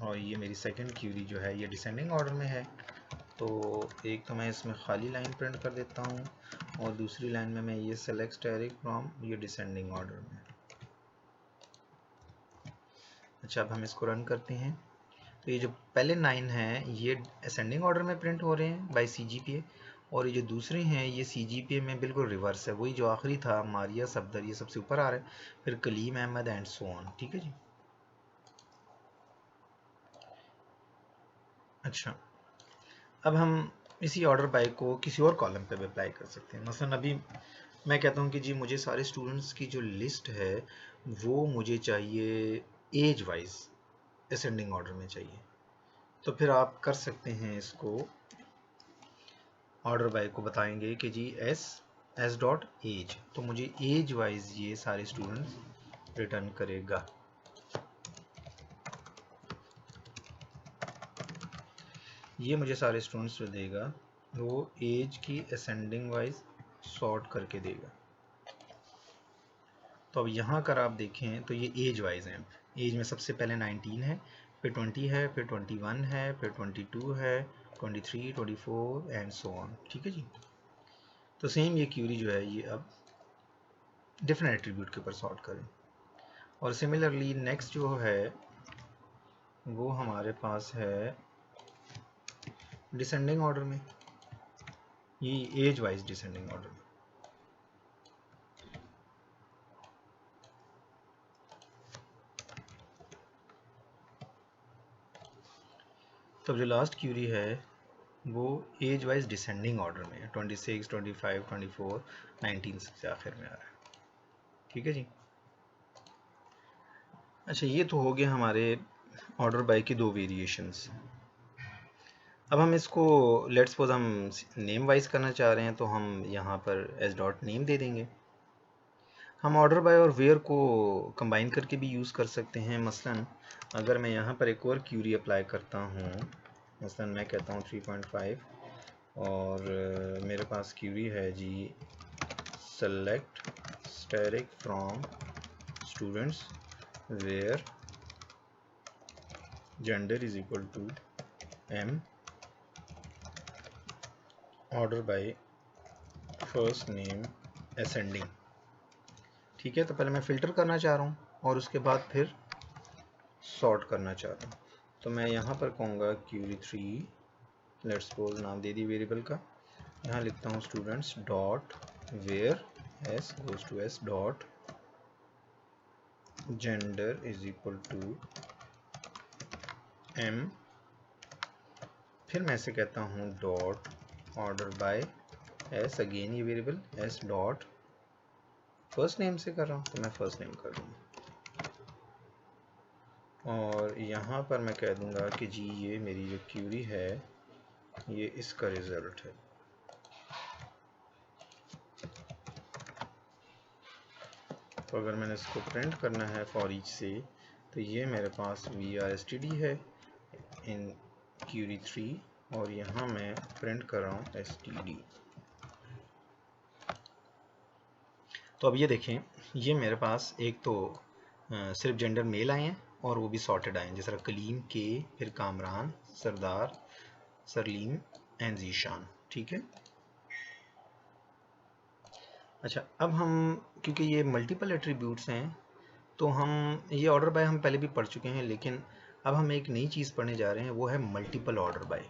और ये मेरी सेकंड क्यूरी जो है ये डिसेंडिंग ऑर्डर में है, तो एक तो मैं इसमें खाली लाइन प्रिंट कर देता हूँ, और दूसरी लाइन में मैं ये सेलेक्ट स्टैटिक फ्रॉम ये डिसेंडिंग ऑर्डर में। अच्छा, अब हम इसको रन करते हैं, तो ये जो पहले 9 हैं ये असेंडिंग ऑर्डर में प्रिंट हो रहे हैं बाय सी जी पी ए, और ये जो दूसरे हैं ये सी जी पी ए में बिल्कुल रिवर्स है, वही जो आखिरी था मारिया सफदर ये सबसे ऊपर आ रहा है, फिर Kaleem Ahmed and so on. ठीक है जी। अच्छा, अब हम इसी ऑर्डर बाय को किसी और कॉलम पे भी अप्लाई कर सकते हैं। मसलन अभी मैं कहता हूँ कि जी मुझे सारे स्टूडेंट्स की जो लिस्ट है वो मुझे चाहिए एज वाइज असेंडिंग ऑर्डर में चाहिए, तो फिर आप कर सकते हैं इसको, ऑर्डर बाय को बताएंगे कि जी एस डॉट एज, तो मुझे एज वाइज ये सारे स्टूडेंट्स रिटर्न करेगा। ये मुझे सारे स्टूडेंट्स जो देगा वो एज की असेंडिंग वाइज सॉर्ट करके देगा। तो अब यहाँ कर आप देखें तो ये एज वाइज हैं, एज में सबसे पहले 19 है, फिर 20 है, फिर 21 है, फिर 22 है, 23, 24 एंड सो ऑन। ठीक है जी, तो सेम ये क्यूरी जो है ये अब डिफरेंट एट्रीब्यूट के ऊपर सॉर्ट करें। और सिमिलरली नेक्स्ट जो है वो हमारे पास है डिसेंडिंग ऑर्डर में, ये एज वाइज डिसेंडिंग ऑर्डर में। तब जो लास्ट क्यूरी है वो एज वाइज डिसेंडिंग ऑर्डर में है, 26, 25, 24, 19 सबसे आखिर में आ रहा है। ठीक है जी। अच्छा, ये तो हो गया हमारे ऑर्डर बाय की दो वेरिएशंस। अब हम इसको लेट्स सपोज हम नेम वाइज करना चाह रहे हैं, तो हम यहाँ पर एस डॉट नेम दे देंगे। हम ऑर्डर बाय और वेयर को कंबाइन करके भी यूज़ कर सकते हैं। मसलन अगर मैं यहाँ पर एक और क्यूरी अप्लाई करता हूँ, मसलन मैं कहता हूँ 3.5 और मेरे पास क्यूरी है जी select static from students where gender is equal to M order by first name ascending. ठीक है, तो पहले मैं फ़िल्टर करना चाह रहा हूँ और उसके बाद फिर सॉर्ट करना चाह रहा हूँ। तो मैं यहाँ पर कहूँगा क्यूरी 3, लेट्स सपोज नाम दे दी वेरिएबल का, यहाँ लिखता हूँ students dot where S goes to S dot gender is equal to M, फिर मैं इसे कहता हूँ dot order by S, again ये variable S dot first name से कर रहा हूँ तो मैं फर्स्ट नेम कर दूँगा, और यहाँ पर मैं कह दूँगा कि जी ये मेरी जो क्यूरी है ये इसका रिज़ल्ट है। तो अगर मैंने इसको प्रिंट करना है फॉर ईच से, तो ये मेरे पास VRSTD है इन क्यूरी 3 और यहाँ मैं प्रिंट कर रहा हूँ STD। तो अब ये देखें, ये मेरे पास एक तो सिर्फ जेंडर मेल आए हैं और वो भी सॉर्टेड आए हैं, जैसे कलीम के, फिर कामरान, सरदार, सरलीम एंड जीशान। ठीक है, अच्छा अब हम, क्योंकि ये मल्टीपल एट्रीब्यूट्स हैं, तो हम ये ऑर्डर बाय हम पहले भी पढ़ चुके हैं, लेकिन अब हम एक नई चीज़ पढ़ने जा रहे हैं, वो है multiple order by.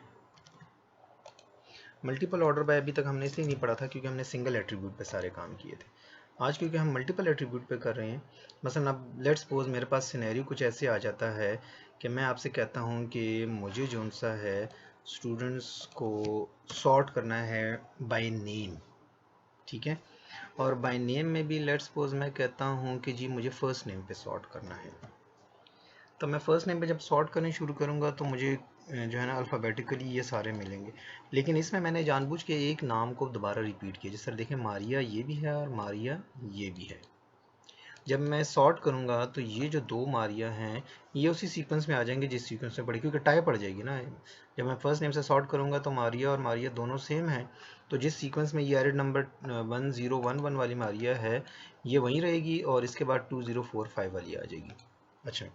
Multiple order by अभी तक हमने इसलिए नहीं पढ़ा था क्योंकि हमने सिंगल एट्रीब्यूट पे सारे काम किए थे। आज क्योंकि हम मल्टीपल एट्रीब्यूट पे कर रहे हैं, मसलन अब लेट्स सपोज मेरे पास सिनेरियो कुछ ऐसे आ जाता है कि मैं आपसे कहता हूँ कि मुझे जो सा है स्टूडेंट्स को सॉर्ट करना है बाय नेम। ठीक है, और बाय नेम में भी लेट्स सपोज मैं कहता हूँ कि जी मुझे फ़र्स्ट नेम पे सॉर्ट करना है। तो मैं फ़र्स्ट नेम पे जब सॉर्ट करने शुरू करूँगा तो मुझे जो है ना अल्फ़ाबेटिकली ये सारे मिलेंगे, लेकिन इसमें मैंने जानबूझ के एक नाम को दोबारा रिपीट किया। जिस तरह देखें मारिया ये भी है और मारिया ये भी है। जब मैं सॉर्ट करूँगा तो ये जो दो मारिया हैं ये उसी सीक्वेंस में आ जाएंगे जिस सीक्वेंस में पड़ी, क्योंकि टाई पड़ जाएगी ना। जब मैं फर्स्ट नेम से सॉर्ट करूँगा तो मारिया और मारिया दोनों सेम हैं, तो जिस सीक्वेंस में ये एरिड नंबर 1011 वाली मारिया है ये वहीं रहेगी और इसके बाद 2045 वाली आ जाएगी। अच्छा,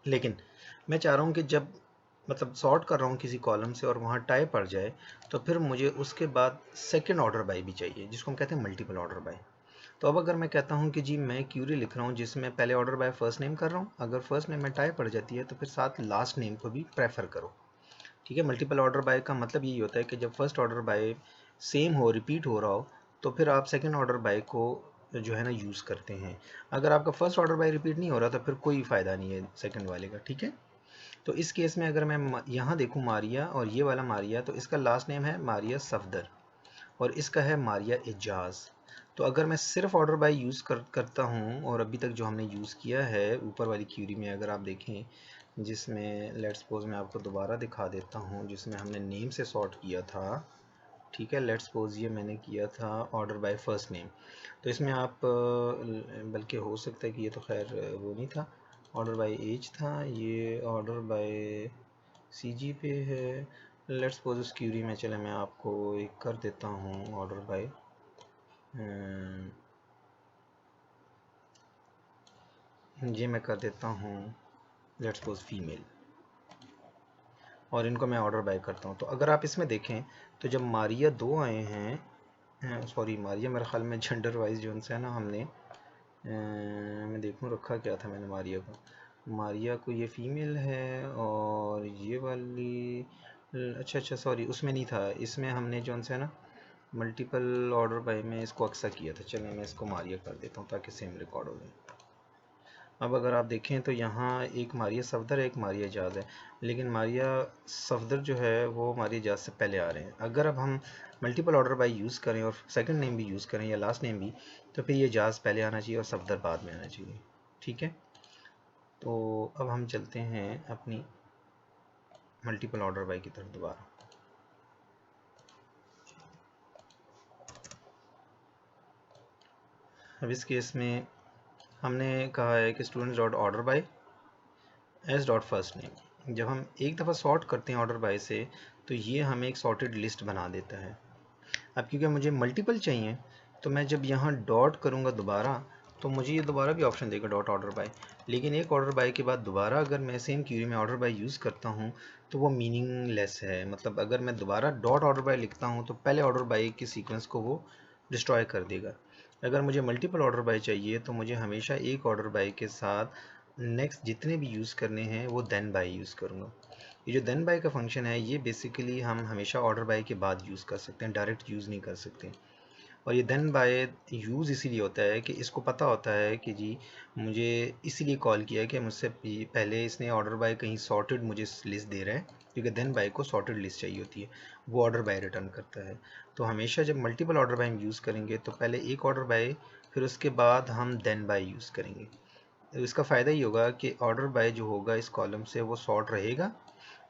लेकिन मैं चाह रहा हूँ कि जब मतलब सॉर्ट कर रहा हूँ किसी कॉलम से और वहाँ टाई पड़ जाए तो फिर मुझे उसके बाद सेकंड ऑर्डर बाय भी चाहिए, जिसको हम कहते हैं मल्टीपल ऑर्डर बाय। तो अब अगर मैं कहता हूँ कि जी मैं क्यूरी लिख रहा हूँ जिसमें पहले ऑर्डर बाय फर्स्ट नेम कर रहा हूँ, अगर फर्स्ट नेम में टाई पड़ जाती है तो फिर साथ लास्ट नेम को भी प्रेफर करो। ठीक है, मल्टीपल ऑर्डर बाय का मतलब यही होता है कि जब फर्स्ट ऑर्डर बाय सेम हो, रिपीट हो रहा हो, तो फिर आप सेकंड ऑर्डर बाय को जो है ना यूज़ करते हैं। अगर आपका फर्स्ट ऑर्डर बाय रिपीट नहीं हो रहा तो फिर कोई फ़ायदा नहीं है सेकंड वाले का। ठीक है, तो इस केस में अगर मैं यहाँ देखूँ मारिया और ये वाला मारिया, तो इसका लास्ट नेम है मारिया सफदर और इसका है मारिया एजाज। तो अगर मैं सिर्फ ऑर्डर बाय यूज़ करता हूँ, और अभी तक जो हमने यूज़ किया है ऊपर वाली क्यूरी में अगर आप देखें, जिसमें लेट्स सपोज मैं आपको दोबारा दिखा देता हूँ, जिसमें हमने नेम से सॉर्ट किया था। ठीक है, लेट्स सपोज ये मैंने किया था ऑर्डर बाय फर्स्ट नेम, तो इसमें आप बल्कि हो सकता है कि ये तो खैर वो नहीं था, ऑर्डर बाय एज था, ये ऑर्डर बाय सीजी पे है। लेट्स सपोज उस क्यूरी में चले मैं आपको एक कर देता हूँ ऑर्डर बाय, ये मैं कर देता हूँ लेट्स सपोज फीमेल, और इनको मैं ऑर्डर बाय करता हूँ। तो अगर आप इसमें देखें तो जब मारिया दो आए हैं, सॉरी मारिया मेरे ख्याल में जेंडर वाइज जो उनसे है ना हमने मैं देखूँ रखा क्या था मैंने मारिया को, मारिया को ये फीमेल है और ये वाली अच्छा अच्छा सॉरी उसमें नहीं था, इसमें हमने जो उनसे है ना मल्टीपल ऑर्डर बाय में इसको अक्सा किया था। चलिए मैं इसको मारिया कर देता हूँ ताकि सेम रिकॉर्ड हो जाए। अब अगर आप देखें तो यहाँ एक मारिया सफदर है, एक मारिया एजाज है, लेकिन मारिया सफदर जो है वो मारिया एजाज से पहले आ रहे हैं। अगर अब हम मल्टीपल ऑर्डर बाय यूज़ करें और सेकंड नेम भी यूज़ करें या लास्ट नेम भी, तो फिर ये एजाज पहले आना चाहिए और सफदर बाद में आना चाहिए। ठीक है, तो अब हम चलते हैं अपनी मल्टीपल ऑर्डर बाय की तरफ दोबारा। अब इस केस में हमने कहा है कि students dot order by S dot first name. जब हम एक दफ़ा सॉर्ट करते हैं ऑर्डर बाय से तो ये हमें एक सॉर्टेड लिस्ट बना देता है। अब क्योंकि मुझे मल्टीपल चाहिए तो मैं जब यहाँ डॉट करूँगा दोबारा तो मुझे ये दोबारा भी ऑप्शन देगा डॉट ऑर्डर बाय। लेकिन एक ऑर्डर बाय के बाद दोबारा अगर मैं सेम क्यूरी में ऑर्डर बाय यूज़ करता हूँ तो वो मीनिंगलेस है। मतलब अगर मैं दोबारा डॉट ऑर्डर बाय लिखता हूँ तो पहले ऑर्डर बाय के सीक्वेंस को वो डिस्ट्रॉय कर देगा। अगर मुझे मल्टीपल ऑर्डर बाय चाहिए तो मुझे हमेशा एक ऑर्डर बाय के साथ नेक्स्ट जितने भी यूज़ करने हैं वो देन बाय यूज़ करूँगा। ये जो देन बाय का फंक्शन है ये बेसिकली हम हमेशा ऑर्डर बाय के बाद यूज़ कर सकते हैं, डायरेक्ट यूज़ नहीं कर सकते। और ये देन बाय यूज़ इसीलिए होता है कि इसको पता होता है कि जी मुझे इसीलिए कॉल किया कि मुझसे पहले इसने ऑर्डर बाय कहीं सॉर्टेड मुझे लिस्ट दे रहा है, क्योंकि देन बाय को सॉर्टेड लिस्ट चाहिए होती है, वो ऑर्डर बाय रिटर्न करता है। तो हमेशा जब मल्टीपल ऑर्डर बाय हम यूज़ करेंगे तो पहले एक ऑर्डर बाय फिर उसके बाद हम देन बाय यूज़ करेंगे। तो इसका फ़ायदा ये होगा कि ऑर्डर बाय जो होगा इस कॉलम से वो सॉर्ट रहेगा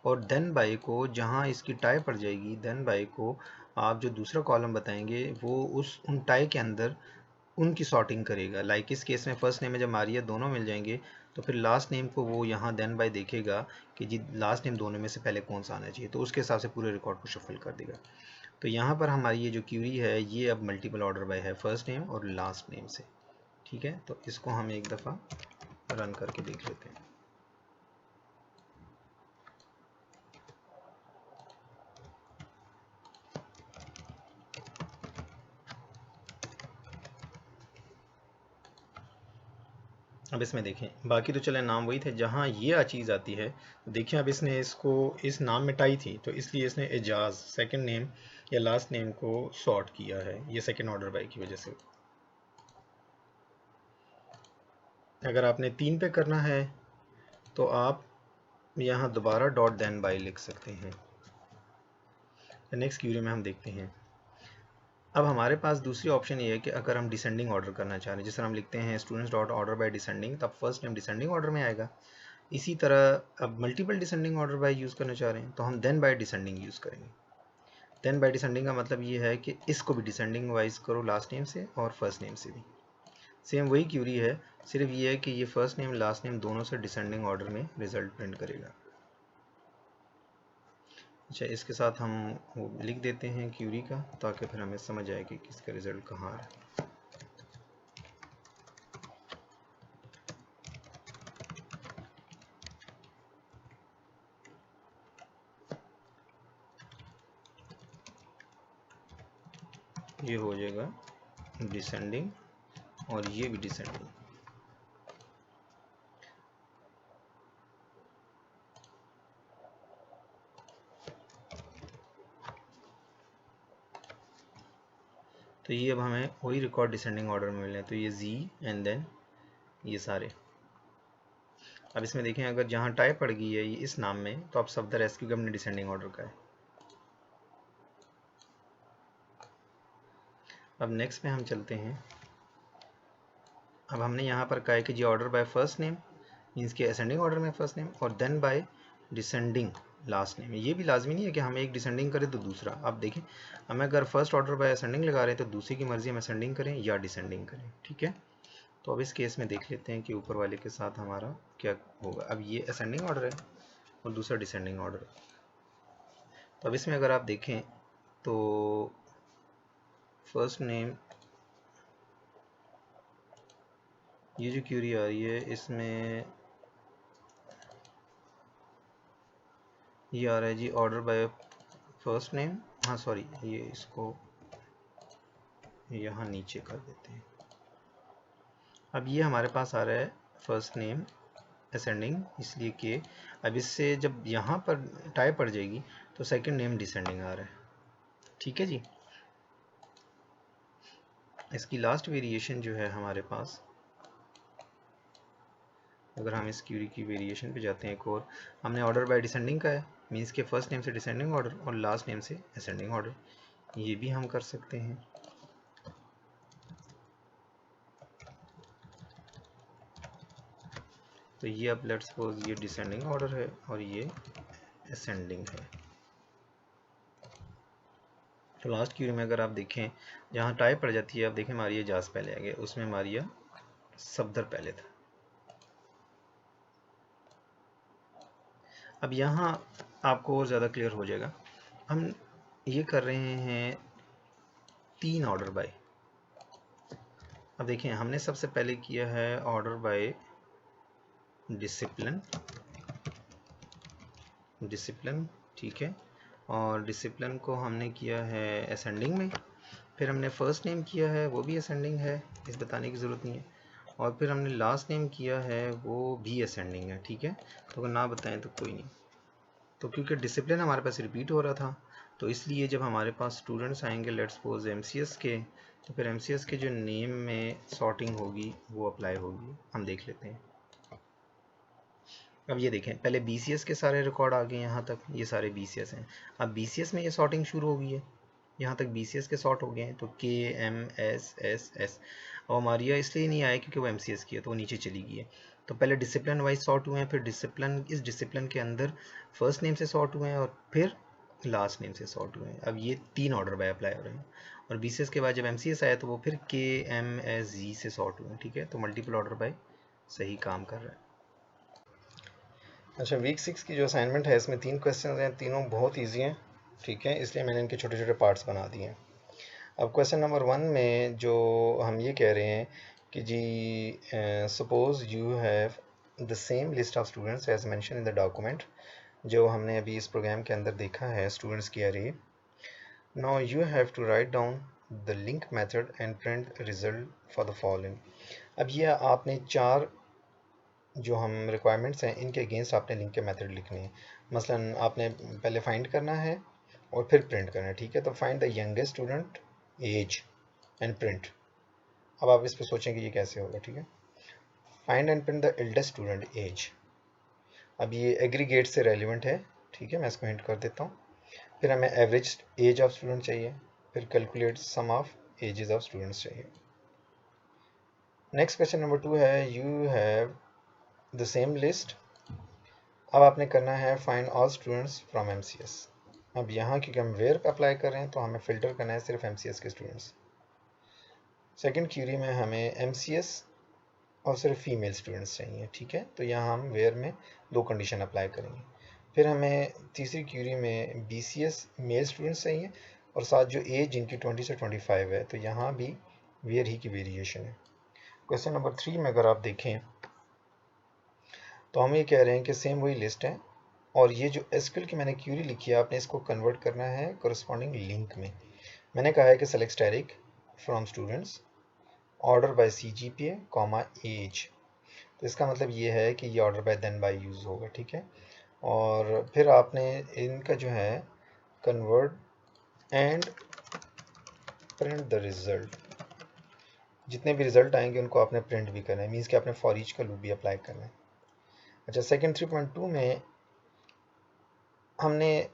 और देन बाय को जहाँ इसकी टाई पड़ जाएगी देन बाय को आप जो दूसरा कॉलम बताएंगे वो उन टाई के अंदर उनकी सॉर्टिंग करेगा। लाइक इस केस में फर्स्ट नेम में जब मारिया दोनों मिल जाएंगे तो फिर लास्ट नेम को वो यहाँ देन बाय देखेगा कि जी लास्ट नेम दोनों में से पहले कौन सा आना चाहिए, तो उसके हिसाब से पूरे रिकॉर्ड को शफल कर देगा। तो यहाँ पर हमारी ये जो क्यूरी है ये अब मल्टीपल ऑर्डर बाय है फर्स्ट नेम और लास्ट नेम से। ठीक है, तो इसको हम एक दफ़ा रन करके देख लेते हैं। अब इसमें देखें बाकी तो चले नाम वही थे, जहाँ ये चीज़ आती है देखिए अब इसने इसको इस नाम में टाई थी तो इसलिए इसने एजाज सेकंड नेम या लास्ट नेम को सॉर्ट किया है, ये सेकंड ऑर्डर बाय की वजह से। अगर आपने 3 पे करना है तो आप यहाँ दोबारा डॉट देन बाय लिख सकते हैं। नेक्स्ट क्यूरी में हम देखते हैं। अब हमारे पास दूसरी ऑप्शन ये है कि अगर हम डिसेंडिंग ऑर्डर करना चाह रहे हैं, जिस तरह हम लिखते हैं students dot order bye descending, तब फर्स्ट नेम डिसेंडिंग ऑर्डर में आएगा। इसी तरह अब multiple descending order by use करना चाह रहे हैं तो हम देन बाय डिसेंडिंग यूज़ करेंगे। देन बाय डिसेंडिंग का मतलब ये है कि इसको भी डिसेंडिंग वाइज करो लास्ट नेम से और फर्स्ट नेम से भी। सेम वही क्यूरी है, सिर्फ ये है कि ये फर्स्ट नेम लास्ट नेम दोनों से डिसेंडिंग ऑर्डर में रिजल्ट प्रिंट करेगा। अच्छा, इसके साथ हम वो लिख देते हैं क्यूरी का ताकि फिर हमें समझ आए कि किसका रिजल्ट कहाँ है। ये हो जाएगा डिसेंडिंग और ये भी डिसेंडिंग। तो ये अब हमें वही रिकॉर्ड डिसेंडिंग ऑर्डर में मिले हैं, तो ये जी एंड देन ये सारे। अब इसमें देखें अगर जहाँ टाई पड़ गई है ये इस नाम में तो अब सब द रेस्क्यू का हमने डिसेंडिंग ऑर्डर का है। अब नेक्स्ट में हम चलते हैं। अब हमने यहाँ पर कहा है कि जी order by first name means के असेंडिंग ऑर्डर में फर्स्ट नेम और then by descending last name. ये भी लाजमी नहीं है कि हम एक डिसेंडिंग करें तो दूसरा। आप देखें हमें अगर फर्स्ट ऑर्डर बाय असेंडिंग लगा रहे हैं तो दूसरी की मर्जी हम असेंडिंग करें या डिसेंडिंग करें। ठीक है, तो अब इस केस में देख लेते हैं कि ऊपर वाले के साथ हमारा क्या होगा। अब ये असेंडिंग ऑर्डर है और दूसरा डिसेंडिंग ऑर्डर। तो अब इसमें अगर आप देखें तो फर्स्ट नेम ये जो क्यूरी आ रही है इसमें ये आ रहा है जी ऑर्डर बाय फर्स्ट नेम। हाँ सॉरी, ये इसको यहाँ नीचे कर देते हैं। अब ये हमारे पास आ रहा है फर्स्ट नेम असेंडिंग, इसलिए कि अब इससे जब यहाँ पर टाई पड़ जाएगी तो सेकंड नेम डिसेंडिंग आ रहा है। ठीक है जी, इसकी लास्ट वेरिएशन जो है हमारे पास, अगर हम इस क्यूरी की वेरिएशन पे जाते हैं एक और, हमने ऑर्डर बाय डिसेंडिंग का है मीन्स के फर्स्ट नेम से डिसेंडिंग ऑर्डर और लास्ट नेम से असेंडिंग ऑर्डर, ये भी हम कर सकते हैं। तो ये अब लेट्स सपोज ये डिसेंडिंग ऑर्डर है और ये असेंडिंग है। तो लास्ट क्यूरी में अगर आप देखें जहाँ टाइप पड़ जाती है, आप देखें मारिया जास पहले आ गया, उसमें मारिया सफदर पहले था। अब यहाँ आपको और ज़्यादा क्लियर हो जाएगा। हम ये कर रहे हैं 3 ऑर्डर बाय। अब देखिए हमने सबसे पहले किया है ऑर्डर बाय डिसिप्लिन, ठीक है, और डिसिप्लिन को हमने किया है असेंडिंग में। फिर हमने फर्स्ट नेम किया है, वो भी असेंडिंग है, इस बताने की ज़रूरत नहीं है। और फिर हमने लास्ट नेम किया है, वो भी असेंडिंग है, ठीक है। तो अगर ना बताएं तो कोई नहीं। तो क्योंकि डिसिप्लिन हमारे पास रिपीट हो रहा था, तो इसलिए जब हमारे पास स्टूडेंट्स आएंगे लेट्स सपोज एमसीएस के, तो फिर एमसीएस के जो नेम में सॉर्टिंग होगी वो अप्लाई होगी। हम देख लेते हैं। अब ये देखें, पहले बीसीएस के सारे रिकॉर्ड आ गए यहाँ तक, ये सारे बीसीएस हैं। अब बीसीएस में ये सॉर्टिंग शुरू हो गई है, यहाँ तक बीसीएस के सॉर्ट हो गए हैं, तो के एम एस एस एस। और हमारी इसलिए नहीं आया क्योंकि वो एमसीएस की है, तो वो नीचे चली गई है। तो पहले डिसिप्लिन वाइज सॉर्ट हुए हैं, फिर डिसिप्लिन, इस डिसिप्लिन के अंदर फर्स्ट नेम से सॉर्ट हुए हैं, और फिर लास्ट नेम से सॉर्ट हुए हैं। अब ये 3 ऑर्डर बाय अप्लाई हो रहे हैं। और बीसीएस के बाद जब एमसीएस आया तो वो फिर के एम एस जी से सॉर्ट हुए हैं, ठीक है। तो मल्टीपल ऑर्डर बाय सही काम कर रहा है। अच्छा, वीक 6 की जो असाइनमेंट है इसमें 3 क्वेश्चन हैं, तीनों बहुत ईजी हैं, ठीक है, इसलिए मैंने इनके छोटे छोटे पार्ट्स बना दिए हैं। अब क्वेश्चन नंबर 1 में जो हम ये कह रहे हैं कि जी suppose you have the same list of students as mention in the document, जो हमने अभी इस प्रोग्राम के अंदर देखा है स्टूडेंट्स की array. Now you have to write down the LINQ method and print result for the following. अब ये आपने 4 जो हम रिक्वायरमेंट्स हैं इनके अगेंस्ट आपने लिंक के मेथड लिखने हैं। मसलन आपने पहले फाइंड करना है और फिर प्रिंट करना है, ठीक है। तो find the youngest student age and print. अब आप इस पर सोचें कि ये कैसे होगा, ठीक है। Find and print the eldest student age. अब ये एग्रीगेट से रेलिवेंट है, ठीक है, मैं इसको हिंट कर देता हूँ। फिर हमें एवरेज एज ऑफ स्टूडेंट चाहिए, फिर calculate sum of ages of students चाहिए। नेक्स्ट क्वेश्चन नंबर 2 है you have the same list. अब आपने करना है find all students from MCS. अब यहाँ क्योंकि हम वेयर अप्लाई कर रहे हैं तो हमें फ़िल्टर करना है सिर्फ एमसीएस के स्टूडेंट्स। सेकंड क्यूरी में हमें एमसीएस और सिर्फ फीमेल स्टूडेंट्स चाहिए, ठीक है। तो यहाँ हम वेयर में 2 कंडीशन अप्लाई करेंगे। फिर हमें तीसरी क्यूरी में बीसीएस मेल स्टूडेंट्स चाहिए और साथ जो एज जिनकी 20 से 25 है, तो यहाँ भी वेयर ही की वेरिएशन है। क्वेश्चन नंबर 3 में अगर आप देखें तो हम ये कह रहे हैं कि सेम वही लिस्ट है, और ये जो एसक्यूएल की मैंने क्यूरी लिखी है आपने इसको कन्वर्ट करना है कोरिस्पॉन्डिंग लिंक में। मैंने कहा है कि select static from students order by CGPA comma age. तो इसका मतलब ये है कि ये order by then by use होगा, ठीक है। और फिर आपने इनका जो है convert and print the result. जितने भी रिजल्ट आएंगे उनको आपने प्रिंट भी करना है, मीन्स कि आपने फॉर ईच का लूप भी अप्लाई करना है। अच्छा, सेकंड 3.2 में हमने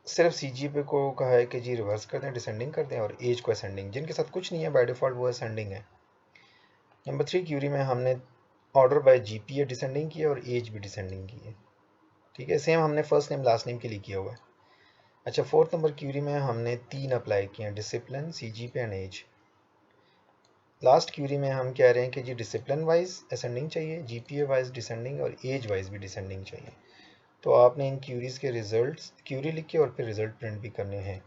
सिर्फ सीजीपीए को कहा है कि जी रिवर्स कर दें, डिसेंडिंग कर दें, और एज को असेंडिंग। जिनके साथ कुछ नहीं है बाय डिफ़ॉल्ट वो असेंडिंग है। नंबर 3 क्यूरी में हमने ऑर्डर बाय जीपीए डिसेंडिंग किया और एज भी डिसेंडिंग की है, ठीक है। सेम हमने फर्स्ट नेम लास्ट नेम के लिए किया हुआ है। अच्छा, फोर्थ नंबर क्यूरी में हमने 3 अप्लाई किए हैं, discipline, CGPA and age. Last query में हम कह रहे हैं कि जी डिसिप्लिन वाइज असेंडिंग चाहिए, जीपीए वाइज डिसेंडिंग और एज वाइज भी डिसेंडिंग चाहिए। तो आपने इन क्यूरीज के रिजल्ट्स क्यूरी लिख के और फिर रिजल्ट प्रिंट भी करने हैं।